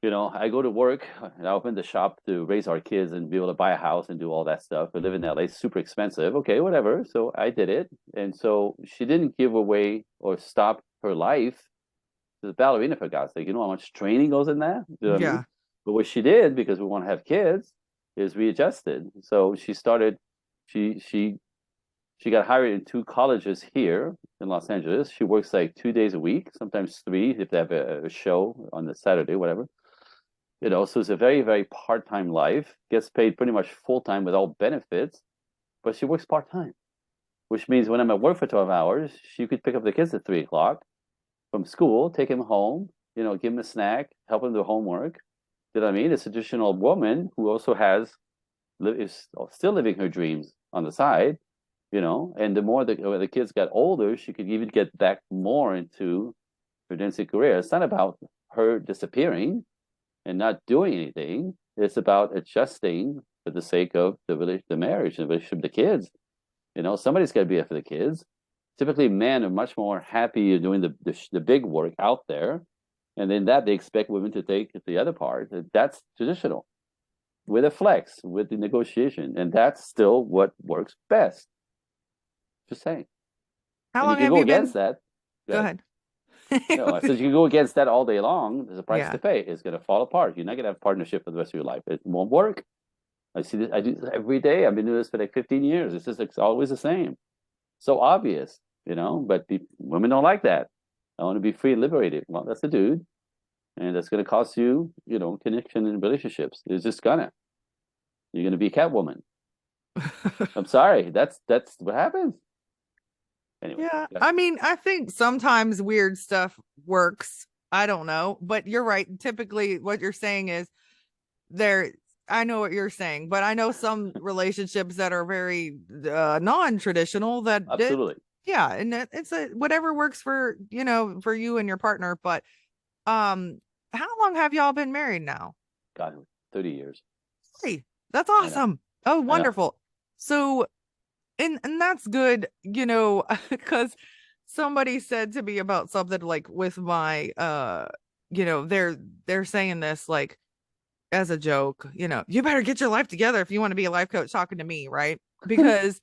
Speaker 2: I go to work and I open the shop to raise our kids and be able to buy a house and do all that stuff. We live in LA, super expensive. Okay, whatever. So I did it. And so she didn't give away or stop her life to the ballerina, for God's sake. You know how much training goes in that? You know what I mean?
Speaker 1: Yeah.
Speaker 2: But what she did, because we want to have kids, is we adjusted. So she she got hired in two colleges here in Los Angeles. She works like 2 days a week, sometimes three if they have a show on the Saturday, whatever. So it's a very, very part-time life, gets paid pretty much full-time with all benefits, but she works part-time, which means when I'm at work for 12 hours, she could pick up the kids at 3 o'clock from school, take him home, give him a snack, help him do homework. You know what I mean? It's a traditional woman who also is still living her dreams on the side, and the more the kids got older, she could even get back more into her dancing career. It's not about her disappearing and not doing anything. It's about adjusting for the sake of the marriage and the relationship, the kids. Somebody's got to be there for the kids. Typically, men are much more happy doing the big work out there, and then that they expect women to take the other part. That's traditional with a flex, with the negotiation, and that's still what works best. Just saying.
Speaker 1: How
Speaker 2: And you
Speaker 1: long
Speaker 2: can
Speaker 1: have
Speaker 2: go
Speaker 1: you
Speaker 2: against
Speaker 1: been?
Speaker 2: that.
Speaker 1: Go
Speaker 2: Good.
Speaker 1: ahead.
Speaker 2: No, I said you can go against that all day long. There's a price
Speaker 1: Yeah.
Speaker 2: to pay. It's going to fall apart. You're not going to have partnership for the rest of your life. It won't work. I see this. I do this every day. I've been doing this for like 15 years. It's always the same. So obvious, but women don't like that. I want to be free and liberated. Well, that's a dude, and that's going to cost you, connection in relationships. It's just gonna. You're going to be a Catwoman. I'm sorry. That's what happens. Anyway,
Speaker 1: Yeah.
Speaker 2: yeah,
Speaker 1: I mean, I think sometimes weird stuff works. I don't know, but you're right. Typically, what you're saying is there. I know what you're saying, but I know some relationships that are very non-traditional that did,
Speaker 2: absolutely.
Speaker 1: Yeah, and it's a whatever works for, for you and your partner. But how long have y'all been married now?
Speaker 2: God, 30 years.
Speaker 1: Hey, that's
Speaker 2: I know.
Speaker 1: awesome. Oh,
Speaker 2: I know.
Speaker 1: wonderful. So, and that's good, because somebody said to me about something like with my they're saying this like as a joke, you better get your life together if you want to be a life coach, talking to me, right? Because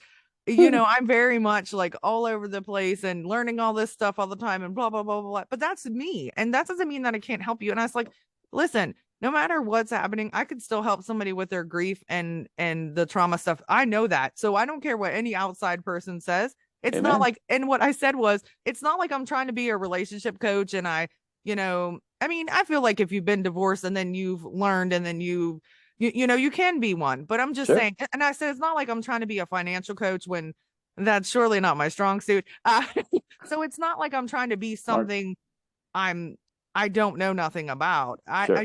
Speaker 1: I'm very much like all over the place and learning all this stuff all the time and blah blah blah blah blah. But that's me. And that doesn't mean that I can't help you. And I was like, listen, no matter what's happening, I could still help somebody with their grief and the trauma stuff. I know that. So I don't care what any outside person says. It's not
Speaker 2: Amen.
Speaker 1: like, and what I said was, it's not like I'm trying to be a relationship coach and I mean, I feel like if you've been divorced and then you've learned and then you can be one. But I'm just
Speaker 2: Sure.
Speaker 1: saying, and I said it's not like I'm trying to be a financial coach when that's surely not my strong suit. So it's not like I'm trying to be
Speaker 2: Smart.
Speaker 1: something I'm I don't know nothing about.
Speaker 2: Sure.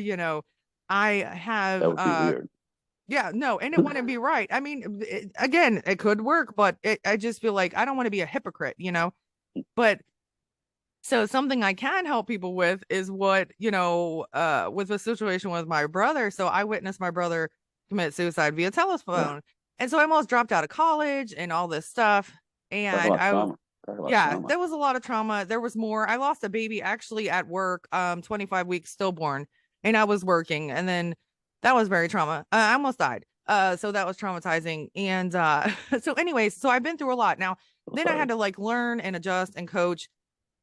Speaker 1: I
Speaker 2: That
Speaker 1: have
Speaker 2: would be weird.
Speaker 1: yeah, no, and it wouldn't be right. I mean, again, it could work, but I just feel like I don't want to be a hypocrite. But so something I can help people with is what, with a situation with my brother. So I witnessed my brother commit suicide via telephone. And so I almost dropped out of college and all this stuff.
Speaker 2: Talk
Speaker 1: And
Speaker 2: about trauma. Talk about
Speaker 1: yeah,
Speaker 2: trauma.
Speaker 1: there was a lot of trauma. There was more. I lost a baby actually at work, 25 weeks stillborn, and I was working. And then that was very trauma. I almost died. So that was traumatizing. And so anyways, so I've been through a lot. Now,
Speaker 2: I'm
Speaker 1: then I had
Speaker 2: sorry.
Speaker 1: to like learn and adjust and coach,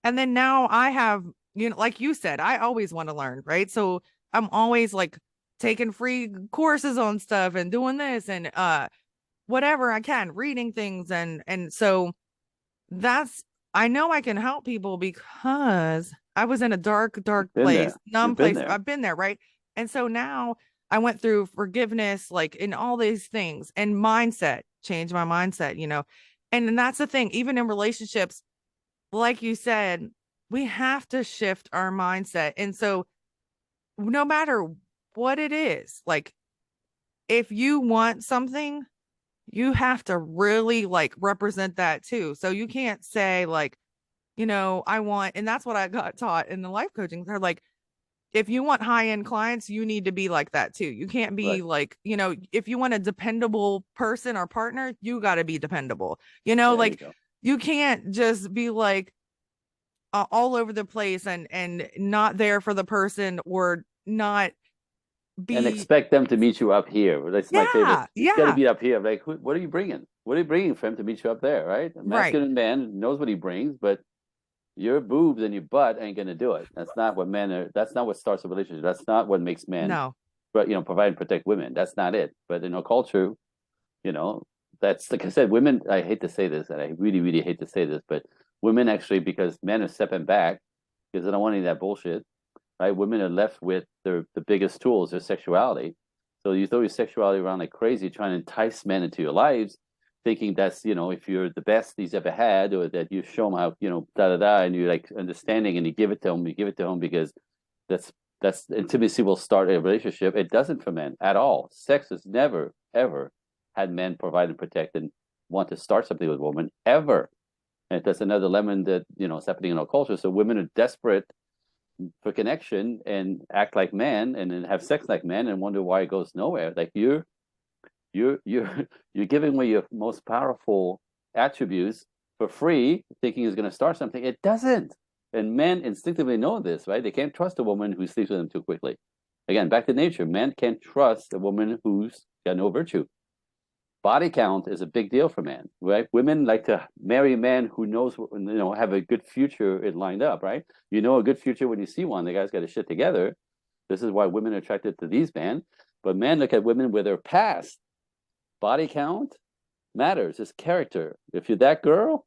Speaker 1: and then now I have, like you said, I always want to learn, right? So I'm always like taking free courses on stuff and doing this and whatever I can, reading things and so that's I know I can help people because I was in a dark, dark
Speaker 2: Been
Speaker 1: place,
Speaker 2: there.
Speaker 1: numb
Speaker 2: You've been
Speaker 1: place.
Speaker 2: there.
Speaker 1: I've been there, right? And so now I went through forgiveness, like in all these things and mindset, change my mindset. And that's the thing, even in relationships, like you said, we have to shift our mindset. And so, no matter what it is, like if you want something, you have to really like represent that too. So, you can't say, like, I want, and that's what I got taught in the life coaching. They're like, if you want high end clients, you need to be like that too. You can't be
Speaker 2: Right.
Speaker 1: like, if you want a dependable person or partner, you got to be dependable.
Speaker 2: There you
Speaker 1: Like
Speaker 2: go.
Speaker 1: you can't just be like, all over the place and not there for the person or not
Speaker 2: And
Speaker 1: be
Speaker 2: expect them to meet you up here. That's my favorite.
Speaker 1: yeah,
Speaker 2: It's got to
Speaker 1: yeah,
Speaker 2: be up here. Like, what are you bringing? What are you bringing for him to meet you up there? Right? A
Speaker 1: right,
Speaker 2: masculine man knows what he brings, but your boobs and your butt ain't gonna do it. That's not what men are. That's not what starts a relationship. That's not what makes men,
Speaker 1: no,
Speaker 2: but provide and protect women. That's not it. But in our culture, you know, that's like I said, women. I hate to say this, and I really, really hate to say this, but women actually, because men are stepping back because they don't want any of that bullshit. Right? Women are left with the biggest tools, their sexuality. So you throw your sexuality around like crazy, trying to entice men into your lives, thinking that's if you're the best he's ever had, or that you show him how da da da, and you're like understanding, and you give it to him, because that's intimacy will start a relationship. It doesn't for men at all. Sex has never ever had men provide and protect and want to start something with a woman ever. And that's another lemon that is happening in our culture. So women are desperate for connection and act like men and then have sex like men and wonder why it goes nowhere. Like you're you're giving away your most powerful attributes for free, thinking it's going to start something. It doesn't. And men instinctively know this, right? They can't trust a woman who sleeps with them too quickly. Again, back to nature. Men can't trust a woman who's got no virtue. Body count is a big deal for men, right? Women like to marry a man who knows, have a good future it lined up, right? You know a good future when you see one. The guy's got his shit together. This is why women are attracted to these men. But men look at women with their past. Body count matters. It's character. If you're that girl,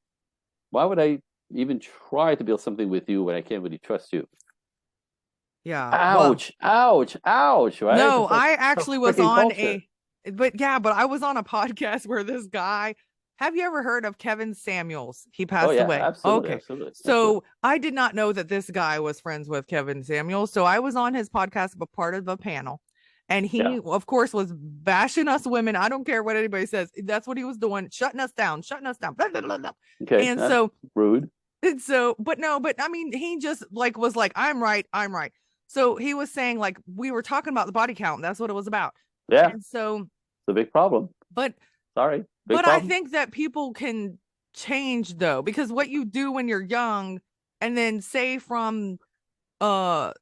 Speaker 2: why would I even try to build something with you when I can't really trust you?
Speaker 1: yeah. Well,
Speaker 2: Ouch, ouch, ouch, right?
Speaker 1: no,
Speaker 2: It's like
Speaker 1: I
Speaker 2: a
Speaker 1: actually was
Speaker 2: freaking
Speaker 1: on
Speaker 2: culture.
Speaker 1: a, but yeah, but I was on a podcast where this guy, have you ever heard of Kevin Samuels? He
Speaker 2: Oh
Speaker 1: passed
Speaker 2: yeah,
Speaker 1: away.
Speaker 2: absolutely,
Speaker 1: Okay.
Speaker 2: absolutely, absolutely.
Speaker 1: So I did not know that this guy was friends with Kevin Samuels. So I was on his podcast, but part of the panel. And
Speaker 2: Yeah.
Speaker 1: he, of course, was bashing us women. I don't care what anybody says. That's what he was doing, shutting us down, shutting us down. Blah, blah, blah, blah.
Speaker 2: Okay.
Speaker 1: And
Speaker 2: That's
Speaker 1: so,
Speaker 2: rude.
Speaker 1: and so, but no, but I mean, he just like was like, I'm right, I'm right. So he was saying like we were talking about the body count. That's what it was about.
Speaker 2: Yeah.
Speaker 1: And so,
Speaker 2: It's a big problem.
Speaker 1: but
Speaker 2: Sorry. Big
Speaker 1: but I
Speaker 2: problem.
Speaker 1: think that people can change though, because what you do when you're young, and then say from uh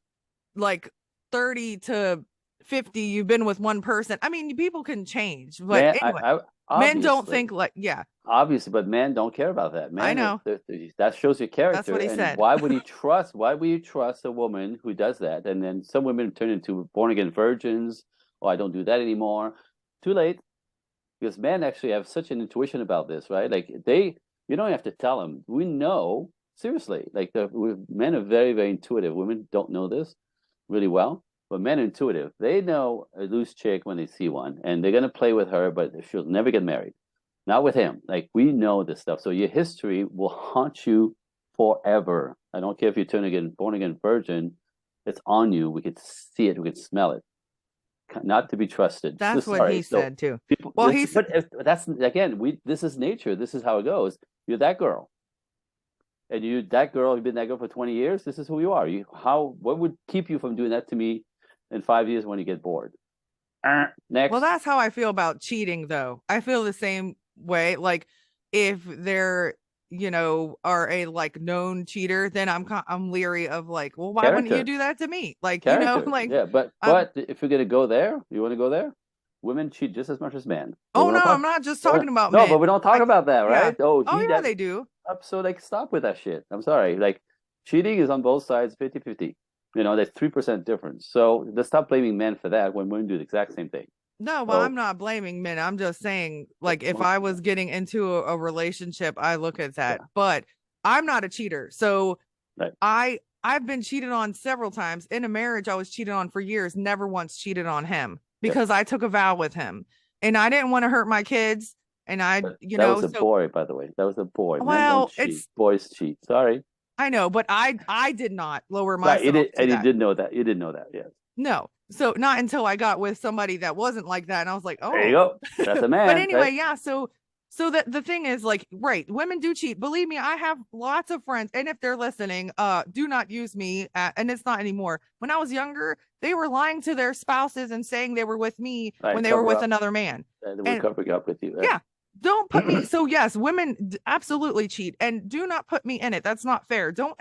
Speaker 1: like 30 to 50 you've been with one person. I mean, people can change, but
Speaker 2: Man,
Speaker 1: anyway,
Speaker 2: I
Speaker 1: men don't
Speaker 2: obviously,
Speaker 1: think like, yeah,
Speaker 2: obviously, but men don't care about that.
Speaker 1: I
Speaker 2: Men,
Speaker 1: know,
Speaker 2: that shows your
Speaker 1: that's
Speaker 2: character.
Speaker 1: what he
Speaker 2: And
Speaker 1: said.
Speaker 2: why would you trust a woman who does that? And then some women turn into born again virgins. Oh, I don't do that anymore. Too late. Because men actually have such an intuition about this, right? Like you don't have to tell them. We know, seriously, like men are very, very intuitive. Women don't know this really well, but men are intuitive. They know a loose chick when they see one, and they're gonna play with her, but she'll never get married. Not with him. Like we know this stuff. So your history will haunt you forever. I don't care if you turn again, born again virgin. It's on you. We could see it. We could smell it. Not to be trusted. So
Speaker 1: That's what
Speaker 2: sorry.
Speaker 1: he
Speaker 2: So
Speaker 1: said too.
Speaker 2: people,
Speaker 1: Well, he said,
Speaker 2: but that's again, we this is nature. This is how it goes. You're that girl, and you that girl. You've been that girl for 20 years. This is who you are. You how what would keep you from doing that to me in 5 years when you get bored?
Speaker 1: well,
Speaker 2: Next.
Speaker 1: that's how I feel about cheating though. I feel the same way. Like if they're, are a like known cheater, then I'm leery of like, well, why wouldn't you
Speaker 2: Character,
Speaker 1: do that to me? Like,
Speaker 2: character.
Speaker 1: like
Speaker 2: Yeah, but
Speaker 1: um
Speaker 2: if you're gonna go there, you want to go there. Women cheat just as much as men, but
Speaker 1: oh
Speaker 2: we
Speaker 1: no,
Speaker 2: don't
Speaker 1: I'm
Speaker 2: talk.
Speaker 1: not just
Speaker 2: No,
Speaker 1: talking about
Speaker 2: no,
Speaker 1: men.
Speaker 2: but we don't talk
Speaker 1: Like,
Speaker 2: about that,
Speaker 1: yeah.
Speaker 2: right? Oh,
Speaker 1: Oh
Speaker 2: he
Speaker 1: yeah,
Speaker 2: that
Speaker 1: they do.
Speaker 2: up. So like stop with that shit. I'm sorry. Like cheating is on both sides 50-50. There's 3% difference. So let's stop blaming men for that when women do the exact same thing.
Speaker 1: No, well, I'm
Speaker 2: So
Speaker 1: not blaming men. I'm just saying,
Speaker 2: well,
Speaker 1: like, if I was getting into a relationship, I look at that.
Speaker 2: yeah,
Speaker 1: But I'm not a cheater. So
Speaker 2: right.
Speaker 1: I've been cheated on several times. In a marriage I was cheated on for years, never once cheated on him
Speaker 2: Yep.
Speaker 1: because I took a vow with him. And I didn't want to hurt my kids. And
Speaker 2: But that was a
Speaker 1: so
Speaker 2: boy, by the way. That was a boy. Men don't
Speaker 1: well,
Speaker 2: cheat.
Speaker 1: it's
Speaker 2: Boys cheat. Sorry.
Speaker 1: I know, but I did not lower
Speaker 2: Right. You
Speaker 1: myself
Speaker 2: did,
Speaker 1: to
Speaker 2: and you
Speaker 1: that.
Speaker 2: did know that. You didn't know that. Yes.
Speaker 1: No. So not until I got with somebody that wasn't like that. And I was like,
Speaker 2: There you
Speaker 1: oh.
Speaker 2: go. That's a
Speaker 1: But
Speaker 2: man,
Speaker 1: anyway,
Speaker 2: right?
Speaker 1: yeah. So that the thing is like, right, women do cheat. Believe me, I have lots of friends. And if they're listening, do not use me. And it's not anymore. When I was younger, they were lying to their spouses and saying they were with me
Speaker 2: Right.
Speaker 1: when they were
Speaker 2: Cover
Speaker 1: with
Speaker 2: up.
Speaker 1: another man.
Speaker 2: And we're
Speaker 1: And
Speaker 2: covering up with you. Right?
Speaker 1: yeah, don't put me. So yes, women absolutely cheat, and do not put me in it. That's not fair. Don't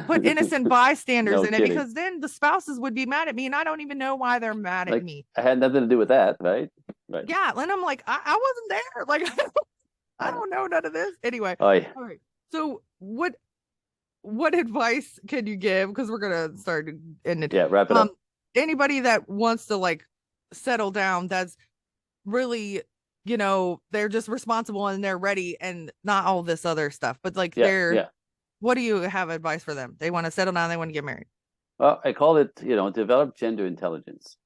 Speaker 1: put innocent bystanders
Speaker 2: No
Speaker 1: in it,
Speaker 2: kidding.
Speaker 1: because then the spouses would be mad at me, and I don't even know why they're mad at
Speaker 2: Like
Speaker 1: me.
Speaker 2: I had nothing to do with that, right? Right.
Speaker 1: Yeah, and I'm like, I wasn't there. Like, I
Speaker 2: Yeah.
Speaker 1: don't know none of this. Anyway,
Speaker 2: Oh yeah.
Speaker 1: all right. So what advice can you give? Because we're gonna start ending.
Speaker 2: Yeah. Wrap it
Speaker 1: Um,
Speaker 2: up.
Speaker 1: anybody that wants to like settle down, that's really, they're just responsible and they're ready and not all this other stuff, but like
Speaker 2: Yeah. Yeah.
Speaker 1: what do you have advice for them? They want to settle down, they want to get married.
Speaker 2: Well, I call it, develop gender intelligence.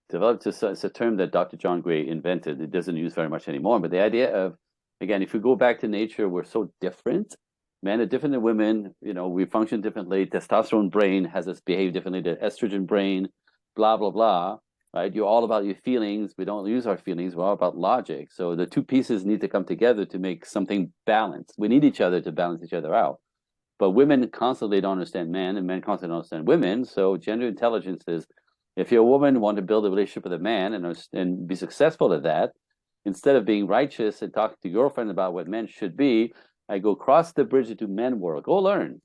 Speaker 2: Developed it's a term that Dr. John Gray invented. It doesn't use very much anymore. But the idea of, again, if we go back to nature, we're so different. Men are different than women. We function differently. Testosterone brain has us behave differently. The estrogen brain, blah blah blah. Right? You're all about your feelings. We don't use our feelings. We're all about logic. So the two pieces need to come together to make something balanced. We need each other to balance each other out. But women constantly don't understand men, and men constantly don't understand women. So gender intelligence is, if you're a woman, want to build a relationship with a man and be successful at that, instead of being righteous and talking to your girlfriend about what men should be, I go cross the bridge into men world. Go learn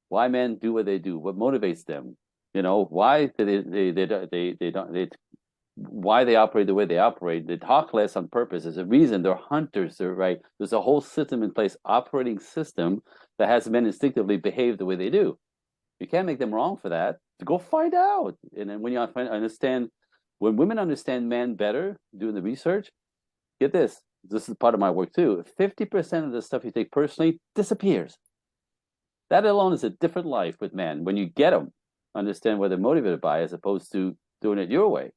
Speaker 2: why men do what they do, what motivates them. Why why they operate the way they operate. They talk less on purpose. There's a reason. They're hunters. They're right. There's a whole system in place, operating system that has men instinctively behave the way they do. You can't make them wrong for that. Go find out. And then when you understand, when women understand men better, doing the research, get this. This is part of my work too. 50% of the stuff you take personally disappears. That alone is a different life with men. When you get them, understand what they're motivated by, as opposed to doing it your way.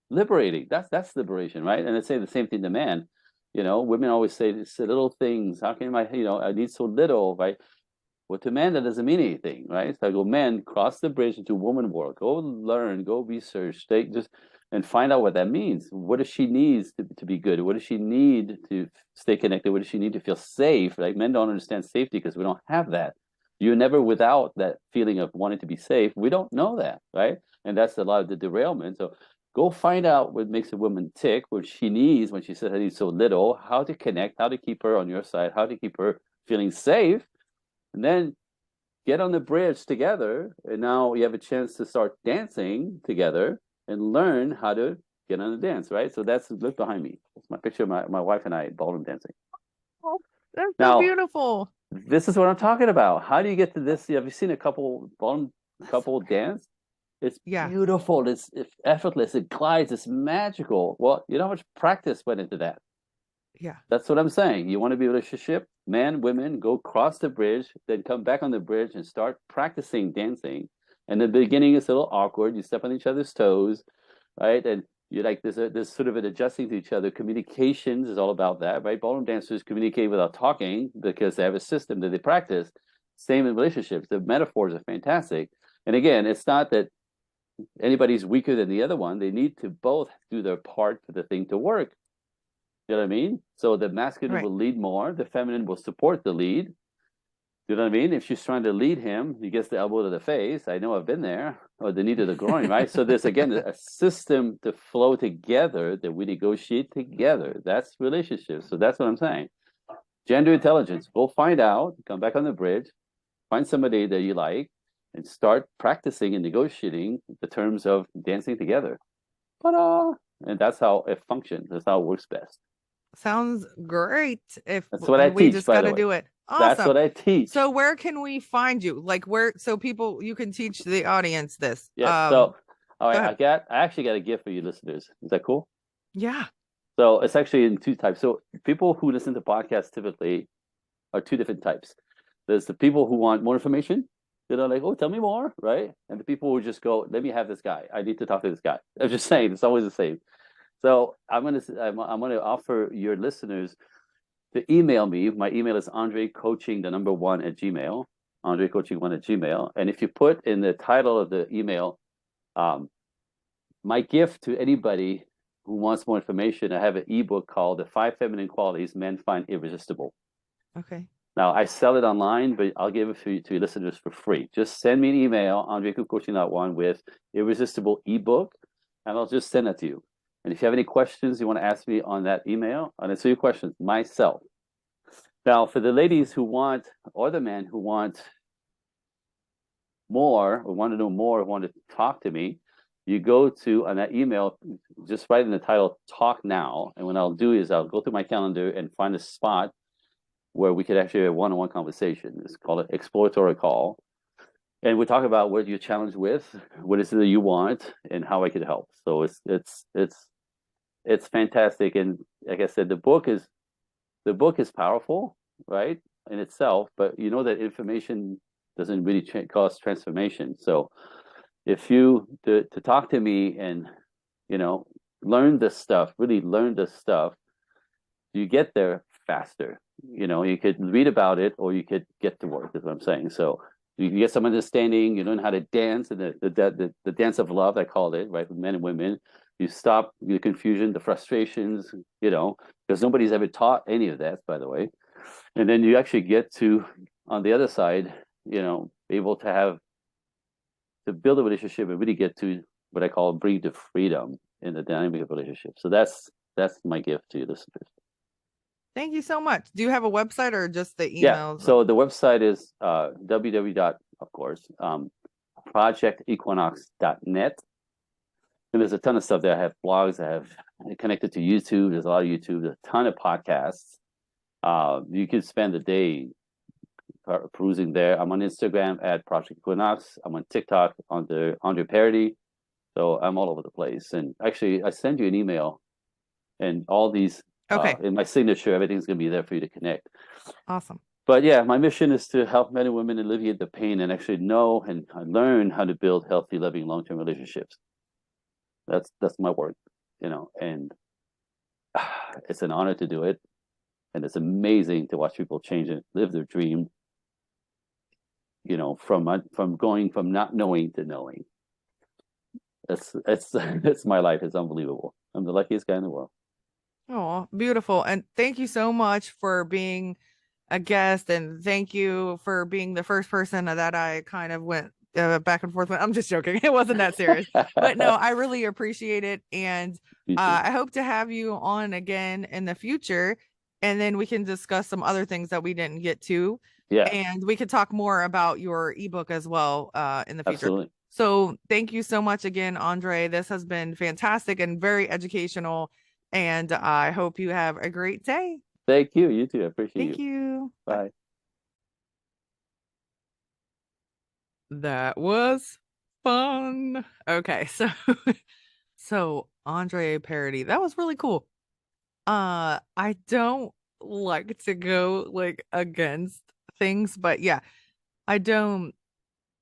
Speaker 2: Liberating. That's liberation, right? And I say the same thing to men. Women always say it's the little things. How can I need so little, right? Well, to men, that doesn't mean anything, right? So I go, men, cross the bridge into woman world. Go learn, go research, and find out what that means. What does she need to be good? What does she need to stay connected? What does she need to feel safe? Like men don't understand safety because we don't have that. You're never without that feeling of wanting to be safe. We don't know that, right? And that's a lot of the derailment. So go find out what makes a woman tick, what she needs when she says I need so little, how to connect, how to keep her on your side, how to keep her feeling safe, and then get on the bridge together. And now you have a chance to start dancing together and learn how to get on the dance, right? So that's look behind me. That's my picture of my wife and I ballroom dancing.
Speaker 1: Oh, that's so
Speaker 2: Now,
Speaker 1: beautiful.
Speaker 2: this is what I'm talking about. How do you get to this? Have you seen a ballroom couple dance? It's
Speaker 1: Yeah.
Speaker 2: beautiful. It's effortless. It glides. It's magical. Well, you know how much practice went into that.
Speaker 1: Yeah.
Speaker 2: That's what I'm saying. You want to be in a relationship, man, women, go cross the bridge, then come back on the bridge and start practicing dancing. And the beginning is a little awkward. You step on each other's toes, right? And you like there's sort of an adjusting to each other. Communications is all about that, right? Ballroom dancers communicate without talking because they have a system that they practice. Same in relationships. The metaphors are fantastic. And again, it's not that anybody's weaker than the other one. They need to both do their part for the thing to work. You know what I mean? So the masculine
Speaker 1: Right.
Speaker 2: will lead more, the feminine will support the lead. You know what I mean? If she's trying to lead him, he gets the elbow to the face. I know I've been there, or the knee to the groin, right? So there's again a system to flow together that we negotiate together. That's relationships. So that's what I'm saying. Gender intelligence. Go find out, come back on the bridge, find somebody that you like, and start practicing and negotiating the terms of dancing together. Ta-da! And that's how it functions. That's how it works best.
Speaker 1: Sounds great. If
Speaker 2: That's what I
Speaker 1: we
Speaker 2: teach,
Speaker 1: just
Speaker 2: by
Speaker 1: got
Speaker 2: the
Speaker 1: to
Speaker 2: way.
Speaker 1: do it.
Speaker 2: That's
Speaker 1: Awesome.
Speaker 2: what I teach.
Speaker 1: So where can we find you? Like where so people you can teach the audience this.
Speaker 2: Yeah. So, all
Speaker 1: Go
Speaker 2: right,
Speaker 1: ahead.
Speaker 2: I actually got a gift for you listeners. Is that cool?
Speaker 1: Yeah.
Speaker 2: So it's actually in two types. So people who listen to podcasts typically are two different types. There's the people who want more information. They're like, oh, tell me more, right? And the people who just go, let me have this guy. I need to talk to this guy. I'm just saying, it's always the same. So I'm gonna offer your listeners to email me. My email is andrecoaching the number one at Gmail, andrecoaching1 at Gmail. And if you put in the title of the email, um, my gift to anybody who wants more information, I have an ebook called The Five Feminine Qualities Men Find Irresistible.
Speaker 1: Okay.
Speaker 2: Now, I sell it online, but I'll give it to your listeners for free. Just send me an email, andrecoaching.1 with Irresistible ebook, and I'll just send it to you. And if you have any questions you want to ask me on that email, I'll answer your questions myself. Now, for the ladies who want, or the men who want more, or want to know more, or want to talk to me, you go to on that email, just write in the title, Talk Now. And what I'll do is I'll go through my calendar and find a spot where we could actually have a one-on-one conversation. It's called an exploratory call. And we talk about what you're challenged with, what is it that you want, and how I could help. So it's fantastic. And like I said, the book is powerful, right, in itself, but you know that information doesn't really cause transformation. So if you to talk to me and learn this stuff, really learn this stuff, you get there faster. You could read about it or you could get to work, is what I'm saying. So you can get some understanding, you learn how to dance, and the dance of love, I called it, right, with men and women. You stop the confusion, the frustrations, because nobody's ever taught any of that, by the way. And then you actually get to, on the other side, able to build a relationship and really get to what I call bring to freedom in the dynamic of relationship. So that's my gift to you listeners.
Speaker 1: Thank you so much. Do you have a website or just the
Speaker 2: Yeah.
Speaker 1: emails?
Speaker 2: So the website is www. Of course, projectequinox.net. And there's a ton of stuff there. I have blogs. I have connected to YouTube. There's a lot of YouTube. There's a ton of podcasts. You can spend the day perusing there. I'm on Instagram at Project Equinox. I'm on TikTok under Andre Paradis. So I'm all over the place. And actually, I send you an email, and all these in my signature, everything's going to be there for you to connect.
Speaker 1: Awesome.
Speaker 2: But yeah, my mission is to help men and women alleviate the pain and actually know and learn how to build healthy, loving, long-term relationships. That's my work, and it's an honor to do it. And it's amazing to watch people change and live their dream from going from not knowing to knowing. It's my life. It's unbelievable. I'm the luckiest guy in the world.
Speaker 1: Oh, beautiful. And thank you so much for being a guest. And thank you for being the first person that I kind of went back and forth with. I'm just joking. It wasn't that serious. But no, I really appreciate it. And
Speaker 2: You too.
Speaker 1: I hope to have you on again in the future. And then we can discuss some other things that we didn't get to.
Speaker 2: Yeah,
Speaker 1: And we could talk more about your ebook as well in the future.
Speaker 2: absolutely.
Speaker 1: So thank you so much again, Andre. This has been fantastic and very educational. And I hope you have a great day.
Speaker 2: Thank you. You too. I appreciate
Speaker 1: Thank
Speaker 2: you.
Speaker 1: you. Bye.
Speaker 2: Bye.
Speaker 1: That was fun. Okay, so so Andre Parody, that was really cool. I don't like to go like against things, but yeah, I don't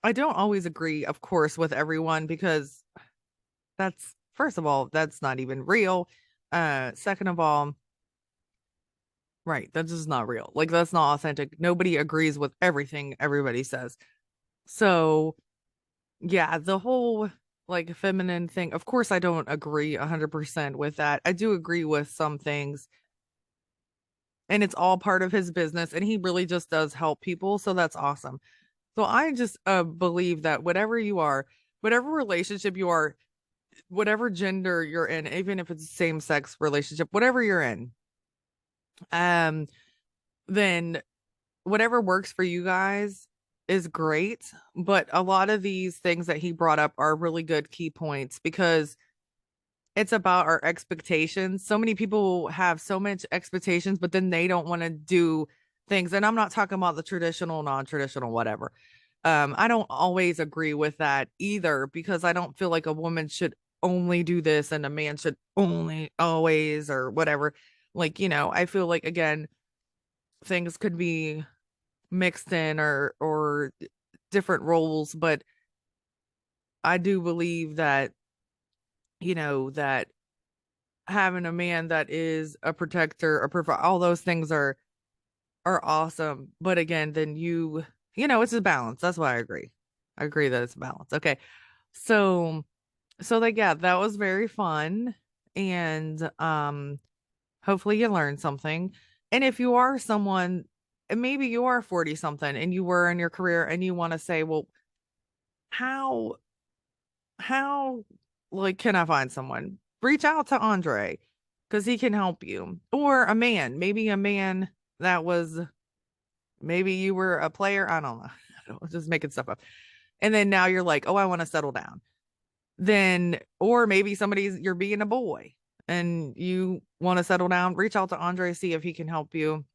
Speaker 1: I don't always agree, of course, with everyone because that's first of all, that's not even real. Second of all, right, that's just not real. Like that's not authentic. Nobody agrees with everything everybody says. So yeah, the whole like feminine thing, of course, I don't agree 100% with that. I do agree with some things, and it's all part of his business, and he really just does help people. So that's awesome. So I just believe that whatever you are, whatever relationship you are, whatever gender you're in, even if it's a same sex relationship, whatever you're in, um, then whatever works for you guys is great. But a lot of these things that he brought up are really good key points because it's about our expectations. So many people have so much expectations, but then they don't want to do things. And I'm not talking about the traditional, non-traditional, whatever. I don't always agree with that either because I don't feel like a woman should only do this and a man should only always or whatever. Like, I feel like again, things could be mixed in or different roles, but I do believe that that having a man that is a protector, a provider, all those things are awesome. But again, then it's a balance. That's why I agree. I agree that it's a balance. Okay. So like yeah, that was very fun. And hopefully you learned something. And if you are someone, and maybe you are 40 something and you were in your career and you want to say, well, how how like can I find someone? Reach out to Andre because he can help you. Or a man, maybe a man that was maybe you were a player. I don't know. I don't just making stuff up. And then now you're like, oh, I want to settle down. Then, or maybe you're being a boy and you want to settle down, reach out to Andre, see if he can help you.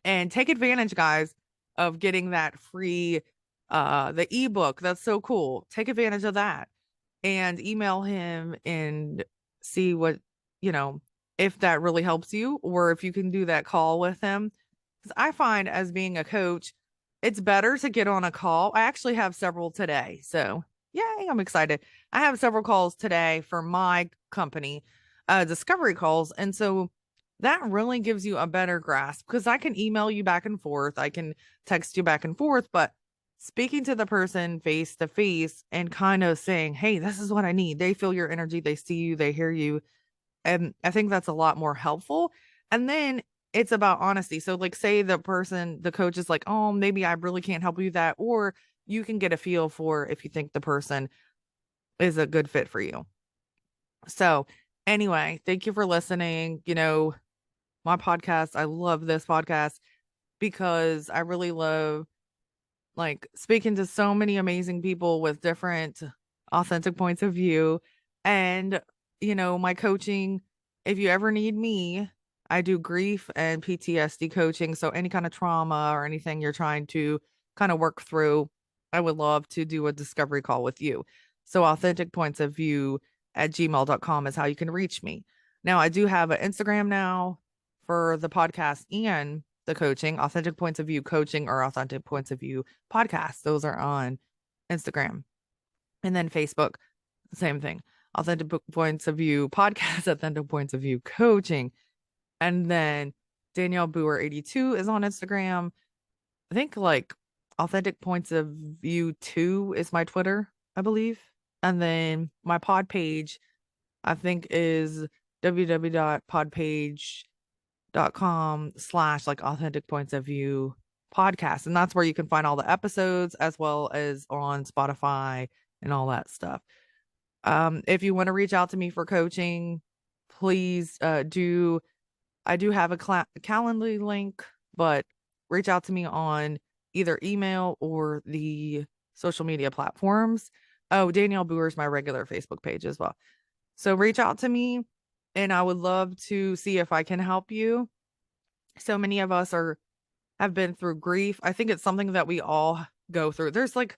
Speaker 1: And take advantage, guys, of getting that free the ebook. That's so cool. Take advantage of that and email him and see what, you know, if that really helps you or if you can do that call with him. Because I find as being a coach, it's better to get on a call. I actually have several today. So, yay, I'm excited. I have several calls today for my company, discovery calls. And so that really gives you a better grasp because I can email you back and forth, I can text you back and forth, but speaking to the person face to face and kind of saying, hey, this is what I need. They feel your energy, they see you, they hear you. And I think that's a lot more helpful. And then it's about honesty. So, like, say the coach is like, oh, maybe I really can't help you with that. Or you can get a feel for if you think the person is a good fit for you. So, anyway, thank you for listening. My podcast, I love this podcast because I really love like speaking to so many amazing people with different authentic points of view. And, my coaching, if you ever need me, I do grief and PTSD coaching. So any kind of trauma or anything you're trying to kind of work through, I would love to do a discovery call with you. So authentic points of view at gmail.com is how you can reach me. Now I do have an Instagram now for the podcast and the coaching, authentic points of view coaching or authentic points of view podcast. Those are on Instagram. And then Facebook, same thing. Authentic points of view podcast, authentic points of view coaching. And then Danielle Boer 82 is on Instagram. I think like Authentic Points of View 2 is my Twitter, I believe. And then my pod page, I think, is www.podpage.com/ like Authentic Points of View podcast. And that's where you can find all the episodes as well as on Spotify and all that stuff. If you want to reach out to me for coaching, please do. I do have a Calendly link, but reach out to me on either email or the social media platforms. Oh, Danielle Boer is my regular Facebook page as well. So reach out to me and I would love to see if I can help you. So many of us have been through grief. I think it's something that we all go through. There's like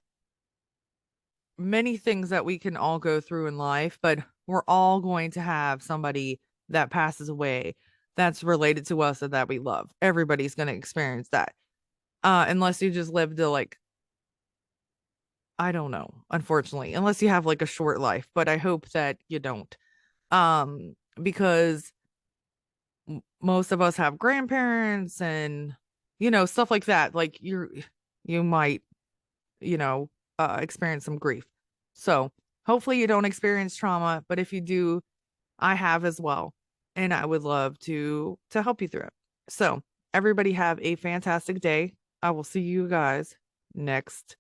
Speaker 1: many things that we can all go through in life, but we're all going to have somebody that passes away that's related to us and that we love. Everybody's going to experience that. Unless you just live to like, I don't know, unfortunately, unless you have like a short life, but I hope that you don't. Because most of us have grandparents and, stuff like that. Like you might, experience some grief. So hopefully you don't experience trauma, but if you do, I have as well. And I would love to help you through it. So everybody have a fantastic day. I will see you guys next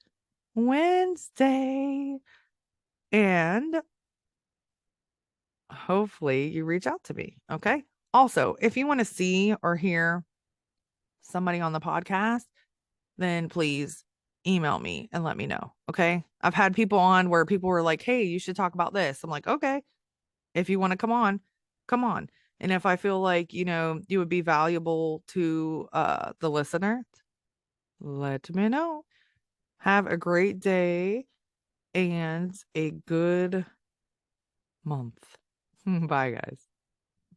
Speaker 1: Wednesday. And hopefully you reach out to me. Okay. Also, if you want to see or hear somebody on the podcast, then please email me and let me know. Okay. I've had people on where people were like, hey, you should talk about this. I'm like, okay, if you want to come on, come on. And if I feel like, you would be valuable to the listener, let me know. Have a great day and a good month. Bye, guys.